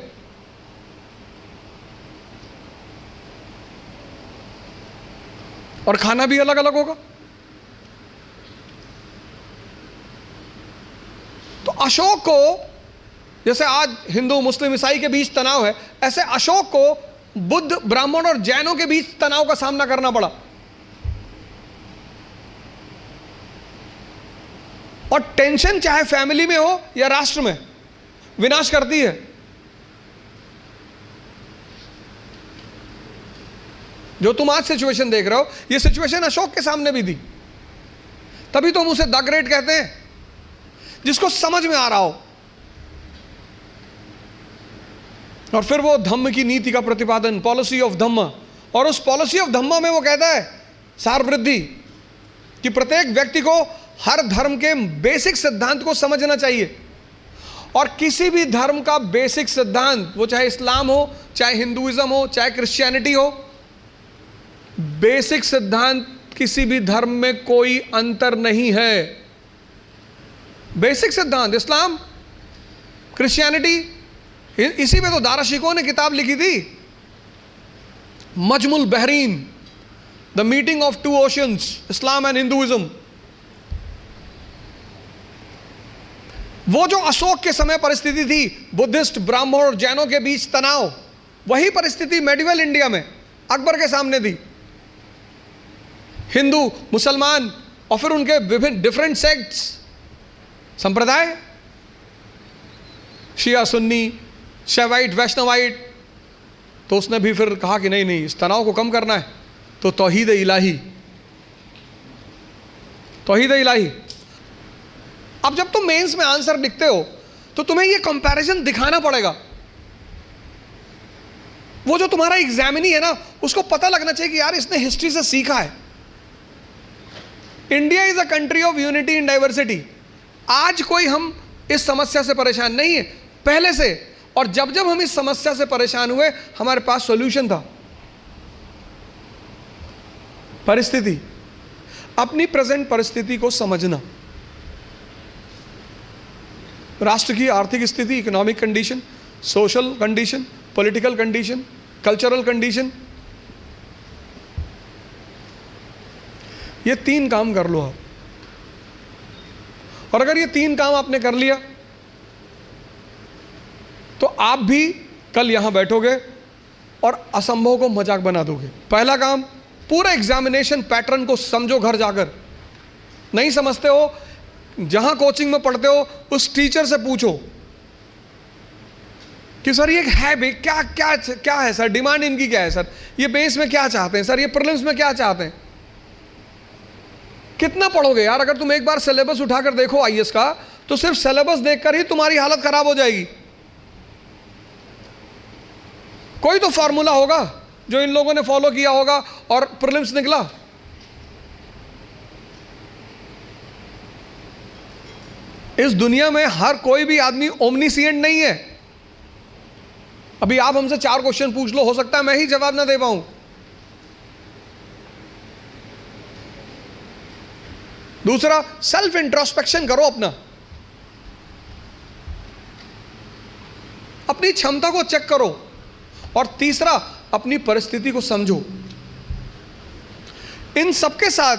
और खाना भी अलग अलग होगा। तो अशोक को, जैसे आज हिंदू मुस्लिम ईसाई के बीच तनाव है, ऐसे अशोक को बुद्ध ब्राह्मण और जैनों के बीच तनाव का सामना करना पड़ा। और टेंशन चाहे फैमिली में हो या राष्ट्र में, विनाश करती है। जो तुम आज सिचुएशन देख रहे हो, ये सिचुएशन अशोक के सामने भी थी। तभी तो हम उसे द ग्रेट कहते हैं, जिसको समझ में आ रहा हो। और फिर वो धम्म की नीति का प्रतिपादन, पॉलिसी ऑफ धम्म, और उस पॉलिसी ऑफ धम्म में वो कहता है सार वृद्धि, कि प्रत्येक व्यक्ति को हर धर्म के बेसिक सिद्धांत को समझना चाहिए। और किसी भी धर्म का बेसिक सिद्धांत, वो चाहे इस्लाम हो, चाहे हिंदुइज्म हो, चाहे क्रिश्चियनिटी हो, बेसिक सिद्धांत किसी भी धर्म में कोई अंतर नहीं है। बेसिक सिद्धांत इस्लाम, क्रिश्चियनिटी, इसी में तो दारा शिकोह ने किताब लिखी थी, Majmaul Bahrain, the meeting of two oceans, Islam and Hinduism. वो जो अशोक के समय परिस्थिति थी, बुद्धिस्ट ब्राह्मण और जैनों के बीच तनाव, वही परिस्थिति मेडिवल इंडिया में अकबर के सामने थी। हिंदू मुसलमान और फिर उनके विभिन्न डिफरेंट सेक्ट्स, संप्रदाय, शिया सुन्नी, शैवाइट वैष्णवाइट। तो उसने भी फिर कहा कि नहीं नहीं, इस तनाव को कम करना है तो तौहीद इलाही, तौहीद इलाही। अब जब तुम मेंस में आंसर लिखते हो तो तुम्हें ये कंपैरिजन दिखाना पड़ेगा। वो जो तुम्हारा एग्जामिनी है ना, उसको पता लगना चाहिए कि यार इसने हिस्ट्री से सीखा है। India is a country of unity in diversity. आज कोई हम इस समस्या से परेशान नहीं है, पहले से। और जब जब हम इस समस्या से परेशान हुए, हमारे पास सॉल्यूशन था। परिस्थिति, अपनी प्रेजेंट परिस्थिति को समझना, राष्ट्र की आर्थिक स्थिति, economic condition, social condition, political condition, cultural condition, ये 3 काम कर लो आप। और अगर ये 3 काम आपने कर लिया तो आप भी कल यहां बैठोगे और असंभव को मजाक बना दोगे। पहला काम, पूरा एग्जामिनेशन पैटर्न को समझो घर जाकर। नहीं समझते हो, जहां कोचिंग में पढ़ते हो उस टीचर से पूछो कि सर ये है भी क्या क्या क्या है सर, डिमांड इनकी क्या है सर, ये बेस में क्या चाहते हैं सर, ये प्रीलिम्स में क्या चाहते हैं। कितना पढ़ोगे यार? अगर तुम एक बार सिलेबस उठाकर देखो आईएएस का, तो सिर्फ सिलेबस देखकर ही तुम्हारी हालत खराब हो जाएगी। कोई तो फॉर्मूला होगा जो इन लोगों ने फॉलो किया होगा और प्रीलिम्स निकला। इस दुनिया में हर कोई भी आदमी ओमनीसिएंट नहीं है। अभी आप हमसे 4 क्वेश्चन पूछ लो, हो सकता है मैं ही जवाब ना दे पाऊं। दूसरा, सेल्फ इंट्रोस्पेक्शन करो, अपनी क्षमता को चेक करो। और तीसरा, अपनी परिस्थिति को समझो। इन सबके साथ,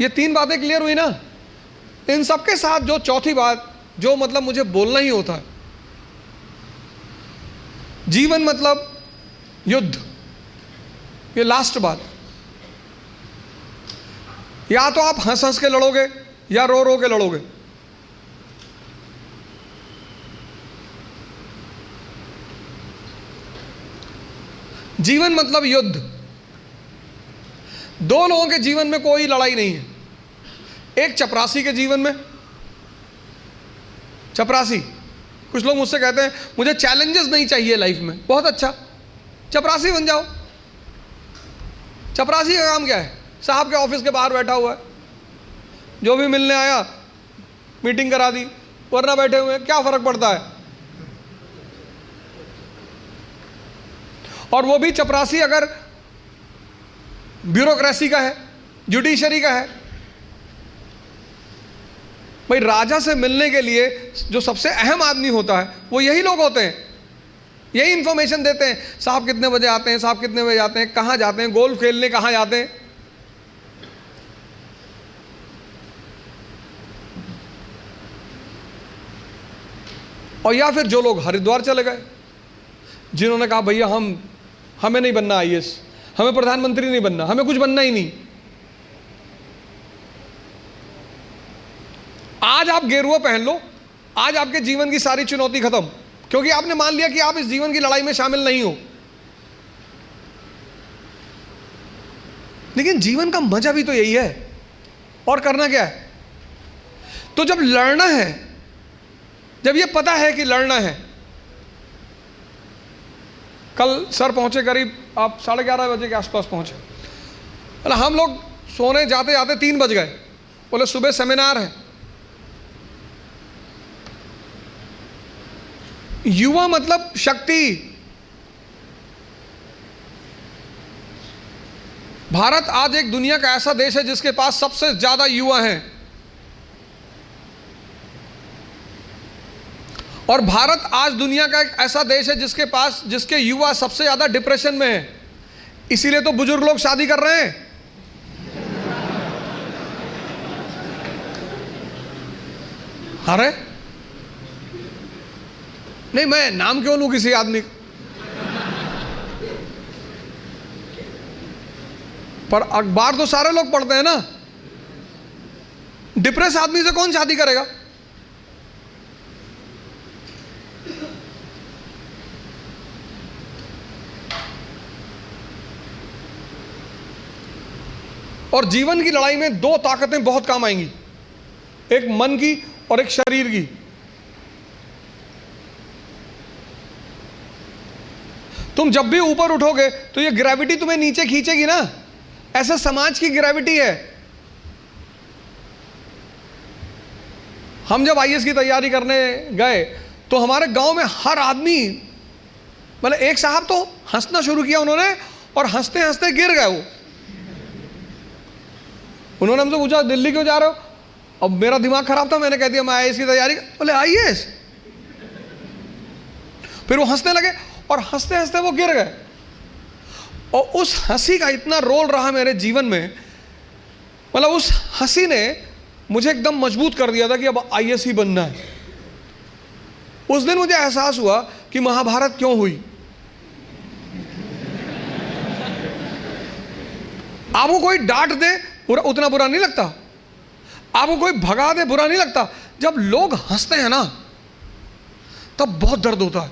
ये 3 बातें क्लियर हुई ना? इन सबके साथ जो चौथी बात, जो मतलब मुझे बोलना ही होता है, जीवन मतलब युद्ध। ये लास्ट बात। या तो आप हंस हंस के लड़ोगे या रो रो के लड़ोगे। जीवन मतलब युद्ध। 2 लोगों के जीवन में कोई लड़ाई नहीं है। एक चपरासी के जीवन में, चपरासी, कुछ लोग मुझसे कहते हैं मुझे चैलेंजेस नहीं चाहिए लाइफ में। बहुत अच्छा, चपरासी बन जाओ। चपरासी का काम क्या है? साहब के ऑफिस के बाहर बैठा हुआ है, जो भी मिलने आया मीटिंग करा दी, वरना बैठे हुए, क्या फर्क पड़ता है। और वो भी चपरासी अगर ब्यूरोक्रेसी का है, जुडिशरी का है, भाई राजा से मिलने के लिए जो सबसे अहम आदमी होता है वो यही लोग होते हैं, यही इंफॉर्मेशन देते हैं। साहब कितने बजे आते हैं, साहब कितने बजे आते हैं, कहाँ जाते हैं, गोल्फ खेलने कहाँ जाते हैं। और या फिर जो लोग हरिद्वार चले गए, जिन्होंने कहा भैया हमें नहीं बनना आईएएस, हमें प्रधानमंत्री नहीं बनना, हमें कुछ बनना ही नहीं। आज आप गेरुआ पहन लो, आज आपके जीवन की सारी चुनौती खत्म, क्योंकि आपने मान लिया कि आप इस जीवन की लड़ाई में शामिल नहीं हो। लेकिन जीवन का मजा भी तो यही है, और करना क्या है? तो जब लड़ना है, जब ये पता है कि लड़ना है, कल सर पहुंचे करीब आप 11:30 बजे के आसपास पहुंचे। बोले हम लोग सोने जाते जाते 3 बज गए। बोले सुबह सेमिनार है। युवा मतलब शक्ति। भारत आज एक दुनिया का ऐसा देश है जिसके पास सबसे ज्यादा युवा हैं, और भारत आज दुनिया का एक ऐसा देश है जिसके युवा सबसे ज्यादा डिप्रेशन में है। इसीलिए तो बुजुर्ग लोग शादी कर रहे हैं। अरे नहीं, मैं नाम क्यों लूं किसी आदमी का? पर अखबार तो सारे लोग पढ़ते हैं ना। डिप्रेस आदमी से कौन शादी करेगा? और जीवन की लड़ाई में 2 ताकतें बहुत काम आएंगी, एक मन की और एक शरीर की। तुम जब भी ऊपर उठोगे तो ये ग्रेविटी तुम्हें नीचे खींचेगी ना। ऐसा समाज की ग्रेविटी है। हम जब आईएएस की तैयारी करने गए तो हमारे गांव में हर आदमी, मतलब एक साहब तो हंसना शुरू किया उन्होंने, और हंसते हंसते गिर गए वो। उन्होंने हमसे पूछा दिल्ली क्यों जा रहे हो? अब मेरा दिमाग खराब था, मैंने कह दिया मैं आईएएस की तैयारी। बोले आईएएस? फिर वो हंसने लगे और हंसते हंसते वो गिर गए। और उस हंसी का इतना रोल रहा मेरे जीवन में, मतलब उस हंसी ने मुझे एकदम मजबूत कर दिया था कि अब आईएएस ही बनना है। उस दिन मुझे एहसास हुआ कि महाभारत क्यों हुई। आपको कोई डांट दे उतना बुरा नहीं लगता, आपको कोई भगा दे बुरा नहीं लगता। जब लोग हंसते हैं ना तब बहुत दर्द होता है।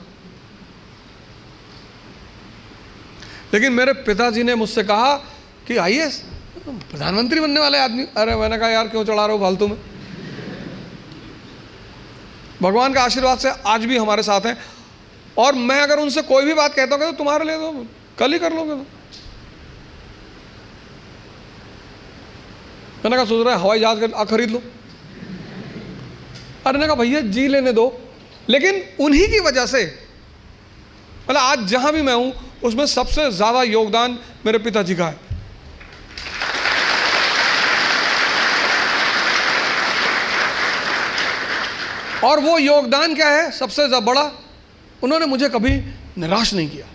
लेकिन मेरे पिताजी ने मुझसे कहा कि आईएएस प्रधानमंत्री बनने वाले आदमी। अरे मैंने कहा यार क्यों चढ़ा रहे हो फालतू में। भगवान का आशीर्वाद से आज भी हमारे साथ हैं, और मैं अगर उनसे कोई भी बात कहता हूँ तो तुम्हारे लिए तो कल ही कर लोगे। तो मैंने कहा सोच रहा है हवाई जहाज खरीद लो। अरे ने कहा भैया जी लेने दो। लेकिन उन्हीं की वजह से, मतलब आज जहां भी मैं हूं उसमें सबसे ज्यादा योगदान मेरे पिताजी का है। और वो योगदान क्या है सबसे ज्यादा बड़ा? उन्होंने मुझे कभी निराश नहीं किया।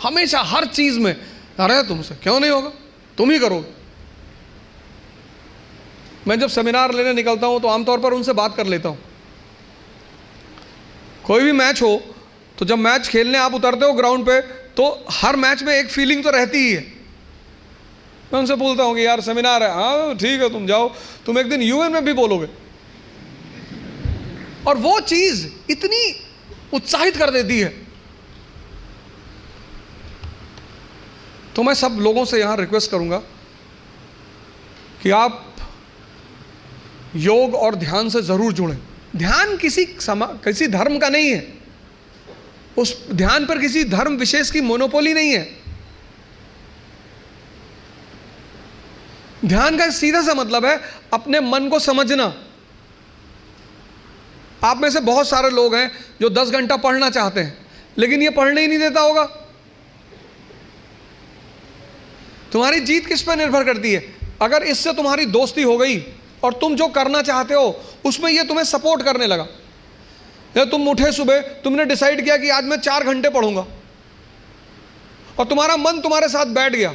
हमेशा हर चीज में, अरे तुमसे क्यों नहीं होगा, तुम ही करोगे। मैं जब सेमिनार लेने निकलता हूं तो आमतौर पर उनसे बात कर लेता हूं। कोई भी मैच हो तो जब मैच खेलने आप उतरते हो ग्राउंड पे तो हर मैच में एक फीलिंग तो रहती ही है। मैं उनसे बोलता हूं कि यार सेमिनार है, हाँ ठीक है तुम जाओ, तुम एक दिन यूएन में भी बोलोगे। और वो चीज इतनी उत्साहित कर देती है। तो मैं सब लोगों से यहां रिक्वेस्ट करूंगा कि आप योग और ध्यान से जरूर जुड़ें। ध्यान किसी धर्म का नहीं है, उस ध्यान पर किसी धर्म विशेष की मोनोपोली नहीं है। ध्यान का सीधा सा मतलब है अपने मन को समझना। आप में से बहुत सारे लोग हैं जो 10 घंटा पढ़ना चाहते हैं लेकिन ये पढ़ने ही नहीं देता होगा। तुम्हारी जीत किस पर निर्भर करती है? अगर इससे तुम्हारी दोस्ती हो गई और तुम जो करना चाहते हो उसमें ये तुम्हें सपोर्ट करने लगा। या तुम उठे सुबह, तुमने डिसाइड किया कि आज मैं 4 घंटे पढ़ूंगा, और तुम्हारा मन तुम्हारे साथ बैठ गया,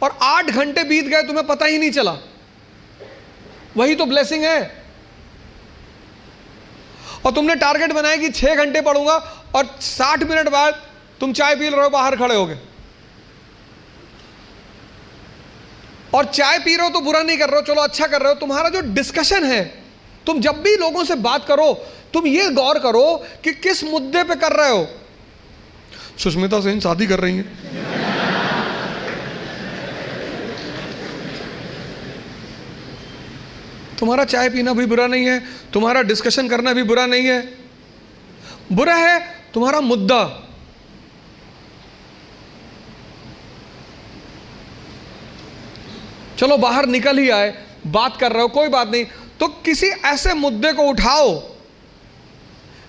और 8 घंटे बीत गए, तुम्हें पता ही नहीं चला। वही तो ब्लेसिंग है। और तुमने टारगेट बनाया कि 6 घंटे पढ़ूंगा, और 60 मिनट बाद तुम चाय पी रहे हो, बाहर खड़े हो गए। और चाय पी रहे हो तो बुरा नहीं कर रहे हो, चलो अच्छा कर रहे हो। तुम्हारा जो डिस्कशन है, तुम जब भी लोगों से बात करो, तुम ये गौर करो कि किस मुद्दे पे कर रहे हो। सुष्मिता सेन शादी कर रही हैं, तुम्हारा चाय पीना भी बुरा नहीं है, तुम्हारा डिस्कशन करना भी बुरा नहीं है। बुरा है तुम्हारा मुद्दा। चलो बाहर निकल ही आए, बात कर रहे हो, कोई बात नहीं, तो किसी ऐसे मुद्दे को उठाओ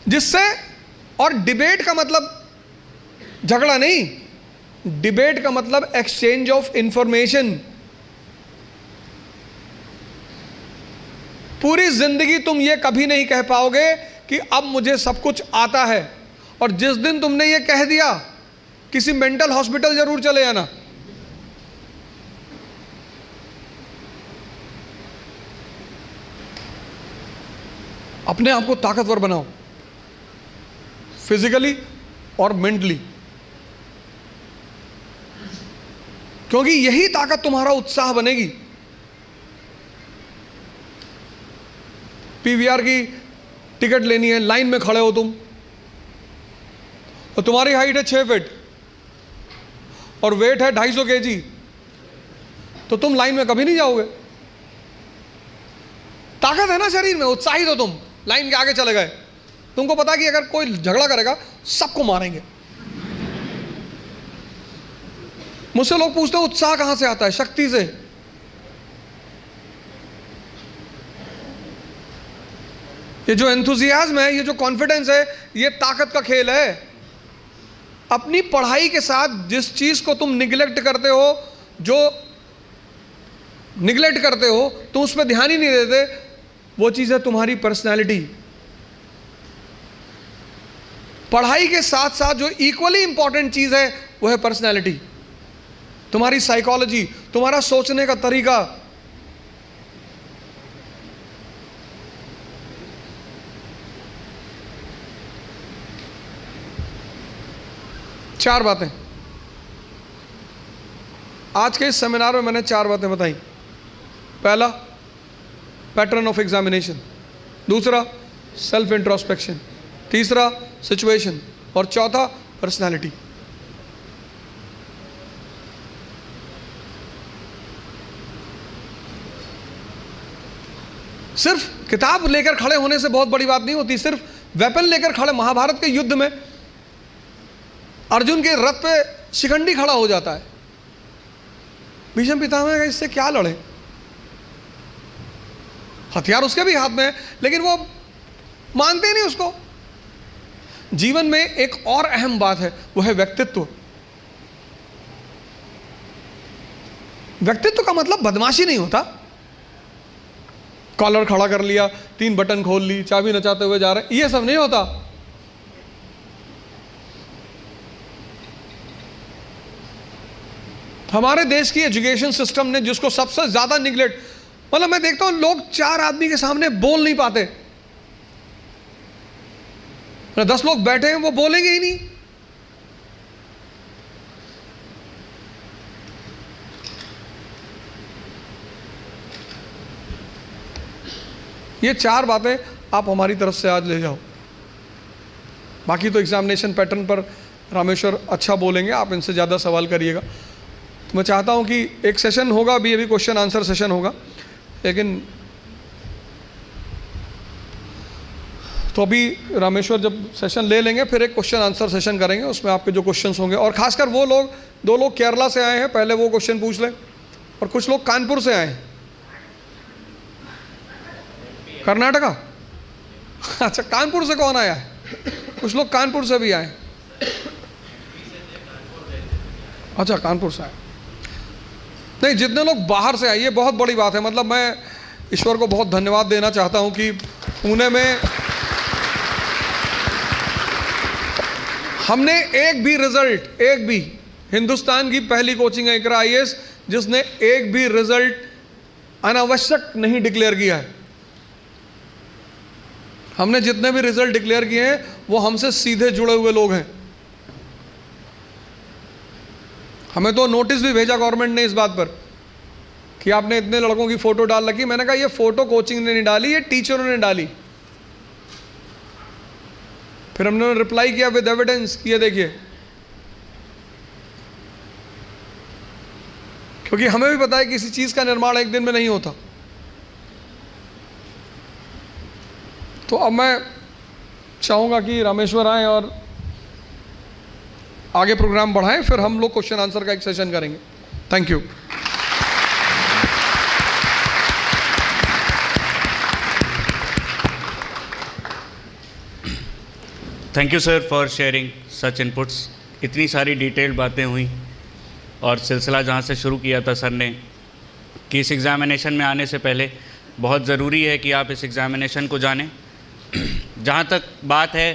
जिससे, और डिबेट का मतलब झगड़ा नहीं, डिबेट का मतलब एक्सचेंज ऑफ इंफॉर्मेशन। पूरी जिंदगी तुम ये कभी नहीं कह पाओगे कि अब मुझे सब कुछ आता है, और जिस दिन तुमने ये कह दिया, किसी मेंटल हॉस्पिटल जरूर चले आना। अपने आप को ताकतवर बनाओ, फिजिकली और मेंटली, क्योंकि यही ताकत तुम्हारा उत्साह बनेगी। पीवीआर की टिकट लेनी है, लाइन में खड़े हो तुम, और तुम्हारी हाइट है 6 फीट और वेट है 250 kg, तो तुम लाइन में कभी नहीं जाओगे। ताकत है ना शरीर में, उत्साहित हो तुम, लाइन के आगे चले गए। तुमको पता कि अगर कोई झगड़ा करेगा सबको मारेंगे। मुझसे लोग पूछते हैं उत्साह कहां से आता है? शक्ति से। ये जो एंथुजियाज्म है, ये जो कॉन्फिडेंस है, ये ताकत का खेल है। अपनी पढ़ाई के साथ जिस चीज को तुम निगलेक्ट करते हो, जो निगलेक्ट करते हो, तुम उस पर ध्यान ही नहीं देते, वो चीज है तुम्हारी पर्सनैलिटी। पढ़ाई के साथ साथ जो इक्वली इंपॉर्टेंट चीज है वो है पर्सनैलिटी, तुम्हारी साइकोलॉजी, तुम्हारा सोचने का तरीका। चार बातें आज के इस सेमिनार में मैंने 4 बातें बताई। पहला, पैटर्न ऑफ एग्जामिनेशन। दूसरा, सेल्फ इंट्रोस्पेक्शन। तीसरा, सिचुएशन। और चौथा, पर्सनालिटी। सिर्फ किताब लेकर खड़े होने से बहुत बड़ी बात नहीं होती। सिर्फ वेपन लेकर खड़े, महाभारत के युद्ध में अर्जुन के रथ पे शिखंडी खड़ा हो जाता है, भीष्म पितामह का इससे क्या लड़े? हथियार उसके भी हाथ में है, लेकिन वो मानते ही नहीं उसको। जीवन में एक और अहम बात है, वो है व्यक्तित्व। व्यक्तित्व का मतलब बदमाशी नहीं होता। कॉलर खड़ा कर लिया, 3 बटन खोल ली, चाबी नचाते हुए जा रहे, ये सब नहीं होता। हमारे देश की एजुकेशन सिस्टम ने जिसको सबसे ज्यादा निगलेक्ट, मतलब मैं देखता हूं लोग 4 आदमी के सामने बोल नहीं पाते। 10 लोग बैठे हैं, वो बोलेंगे ही नहीं। ये 4 बातें आप हमारी तरफ से आज ले जाओ। बाकी तो एग्जामिनेशन पैटर्न पर रामेश्वर अच्छा बोलेंगे, आप इनसे ज़्यादा सवाल करिएगा। तो मैं चाहता हूं कि एक सेशन होगा, अभी क्वेश्चन आंसर सेशन होगा, लेकिन तो अभी रामेश्वर जब सेशन ले लेंगे फिर एक क्वेश्चन आंसर सेशन करेंगे, उसमें आपके जो क्वेश्चंस होंगे। और खासकर वो लोग, 2 लोग केरला से आए हैं, पहले वो क्वेश्चन पूछ लें। और कुछ लोग कानपुर से आए हैं, कर्नाटका। अच्छा, कानपुर से कौन आया है? कुछ लोग कानपुर से भी आए। अच्छा, कानपुर से आए। नहीं, जितने लोग बाहर से आए, ये बहुत बड़ी बात है। मतलब मैं ईश्वर को बहुत धन्यवाद देना चाहता हूं कि पुणे में हमने एक भी हिंदुस्तान की पहली कोचिंग है इकरा IAS जिसने एक भी रिजल्ट अनावश्यक नहीं डिक्लेयर किया है। हमने जितने भी रिजल्ट डिक्लेयर किए हैं वो हमसे सीधे जुड़े हुए लोग हैं। हमें तो नोटिस भी भेजा गवर्नमेंट ने इस बात पर कि आपने इतने लड़कों की फोटो डाल रखी। मैंने कहा ये फोटो कोचिंग ने नहीं डाली, ये टीचरों ने डाली। फिर हमने रिप्लाई किया विद एविडेंस, ये देखिए, क्योंकि हमें भी पता है कि किसी चीज का निर्माण एक दिन में नहीं होता। तो अब मैं चाहूंगा कि रामेश्वर आए और आगे प्रोग्राम बढ़ाएं, फिर हम लोग क्वेश्चन आंसर का एक सेशन करेंगे। Thank you. Thank you sir for sharing such inputs. इतनी सारी डिटेल्ड बातें हुई और सिलसिला जहाँ से शुरू किया था सर ने कि इस एग्ज़ामिनेशन में आने से पहले बहुत ज़रूरी है कि आप इस एग्ज़ामिनेशन को जानें। जहाँ तक बात है,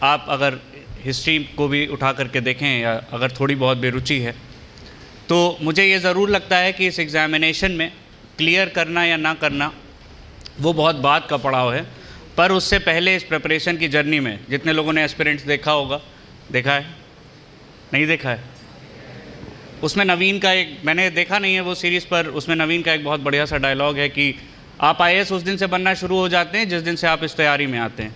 आप अगर हिस्ट्री को भी उठा करके देखें या अगर थोड़ी बहुत बेरुचि है तो मुझे ये ज़रूर लगता है कि इस एग्ज़ामिनेशन में क्लियर करना या ना करना वो बहुत बात का पड़ाव है। पर उससे पहले इस प्रिपरेशन की जर्नी में जितने लोगों ने एस्पिरेंट्स देखा होगा, देखा है नहीं देखा है, उसमें नवीन का एक, मैंने देखा नहीं है वो सीरीज़, पर उसमें नवीन का एक बहुत बढ़िया सा डायलॉग है कि आप IAS उस दिन से बनना शुरू हो जाते हैं जिस दिन से आप इस तैयारी में आते हैं।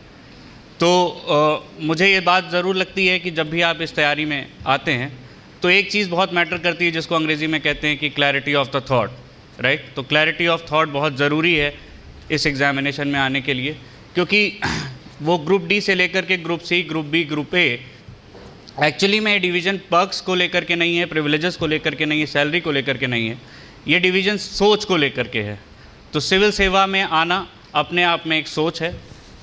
तो मुझे ये बात ज़रूर लगती है कि जब भी आप इस तैयारी में आते हैं तो एक चीज़ बहुत मैटर करती है जिसको अंग्रेज़ी में कहते हैं कि clarity of the thought, right. तो क्लैरिटी ऑफ थॉट बहुत ज़रूरी है इस एग्ज़ामिनेशन में आने के लिए, क्योंकि वो ग्रुप D से लेकर के group C, group B, group A actually में डिवीज़न पर्क्स को लेकर के नहीं है, प्रिविलेजेस को लेकर के नहीं है, सैलरी को लेकर के नहीं है, ये डिवीज़न सोच को लेकर के है। तो सिविल सेवा में आना अपने आप में एक सोच है।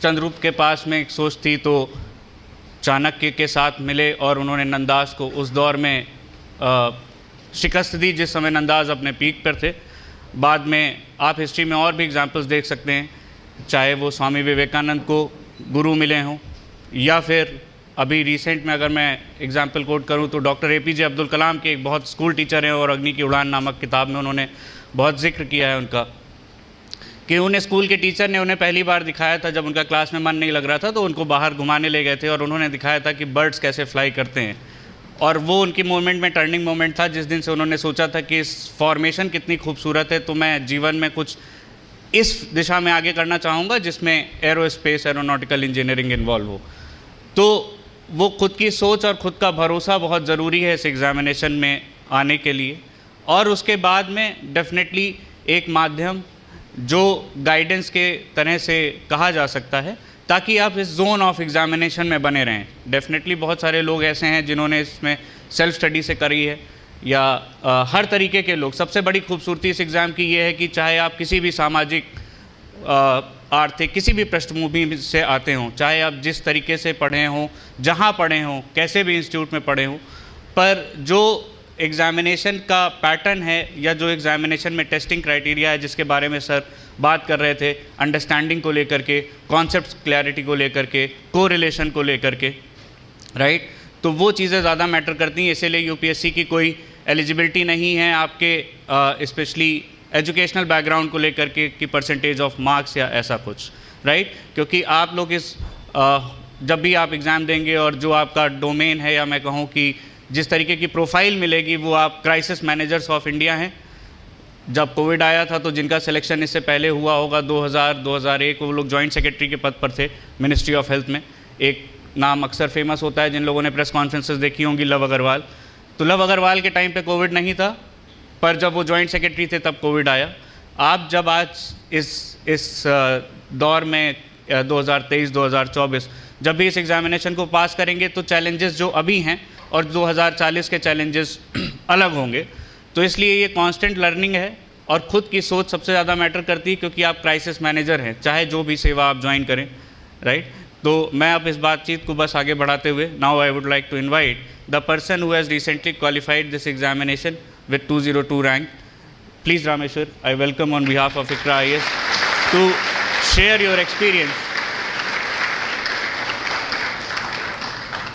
चंद्रगुप्त के पास में एक सोच थी तो चाणक्य के साथ मिले और उन्होंने नंदास को उस दौर में शिकस्त दी जिस समय नंदास अपने पीक पर थे। बाद में आप हिस्ट्री में और भी एग्जांपल्स देख सकते हैं, चाहे वो स्वामी विवेकानंद को गुरु मिले हों या फिर अभी रिसेंट में अगर मैं एग्जांपल कोट करूं तो डॉक्टर APJ अब्दुल कलाम के एक बहुत स्कूल टीचर हैं और अग्नि की उड़ान नामक किताब में उन्होंने बहुत जिक्र किया है उनका कि उन्हें स्कूल के टीचर ने उन्हें पहली बार दिखाया था जब उनका क्लास में मन नहीं लग रहा था, तो उनको बाहर घुमाने ले गए थे और उन्होंने दिखाया था कि बर्ड्स कैसे फ्लाई करते हैं। और वो उनकी मोमेंट में टर्निंग मोमेंट था जिस दिन से उन्होंने सोचा था कि इस फॉर्मेशन कितनी खूबसूरत है, तो मैं जीवन में कुछ इस दिशा में आगे करना चाहूँगा जिसमें एरोस्पेस एरोनॉटिकल इंजीनियरिंग इन्वॉल्व हो। तो वो खुद की सोच और ख़ुद का भरोसा बहुत ज़रूरी है इस एग्ज़ामिनेशन में आने के लिए। और उसके बाद में डेफिनेटली एक माध्यम जो गाइडेंस के तरह से कहा जा सकता है ताकि आप इस जोन ऑफ एग्ज़ामिनेशन में बने रहें। डेफिनेटली बहुत सारे लोग ऐसे हैं जिन्होंने इसमें सेल्फ स्टडी से करी है या हर तरीके के लोग। सबसे बड़ी खूबसूरती इस एग्ज़ाम की ये है कि चाहे आप किसी भी सामाजिक आर्थिक किसी भी पृष्ठभूमि से आते हों, चाहे आप जिस तरीके से पढ़े हों, जहाँ पढ़े हों, कैसे भी इंस्टीट्यूट में पढ़े हों, पर जो एग्ज़ामिनेशन का पैटर्न है या जो एग्ज़ामिनेशन में टेस्टिंग क्राइटेरिया है जिसके बारे में सर बात कर रहे थे, अंडरस्टैंडिंग को लेकर के, कॉन्सेप्ट क्लैरिटी को लेकर के, कोरिलेशन को लेकर के, राइट, तो वो चीज़ें ज़्यादा मैटर करती हैं। इसीलिए UPSC की कोई एलिजिबिलिटी नहीं है आपके स्पेशली एजुकेशनल बैकग्राउंड को लेकर के कि परसेंटेज ऑफ मार्क्स या ऐसा कुछ, राइट, क्योंकि आप लोग इस जब भी आप एग्ज़ाम देंगे और जो आपका डोमेन है या मैं कहूँ कि जिस तरीके की प्रोफाइल मिलेगी वो आप क्राइसिस मैनेजर्स ऑफ इंडिया हैं। जब कोविड आया था तो जिनका सिलेक्शन इससे पहले हुआ होगा 2000-2001 वो लोग जॉइंट सेक्रेटरी के पद पर थे मिनिस्ट्री ऑफ हेल्थ में। एक नाम अक्सर फेमस होता है जिन लोगों ने प्रेस कॉन्फ्रेंसेस देखी होंगी, लव अग्रवाल। तो लव अग्रवाल के टाइम पे कोविड नहीं था, पर जब वो जॉइंट सेक्रेटरी थे तब कोविड आया। आप जब आज इस दौर में 2023-2024 जब भी इस एग्ज़ामिनेशन को पास करेंगे तो चैलेंजेस जो अभी हैं और 2040 के चैलेंजेस अलग होंगे। तो इसलिए ये कांस्टेंट लर्निंग है और ख़ुद की सोच सबसे ज़्यादा मैटर करती है, क्योंकि आप क्राइसिस मैनेजर हैं, चाहे जो भी सेवा आप ज्वाइन करें, राइट। तो मैं अब इस बातचीत को बस आगे बढ़ाते हुए now I would like to invite the person who has recently qualified this examination with 202 rank. Please Rameshwar, I welcome on behalf of ICRA IAS to share your experience.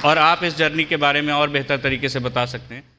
और आप इस जर्नी के बारे में और बेहतर तरीके से बता सकते हैं.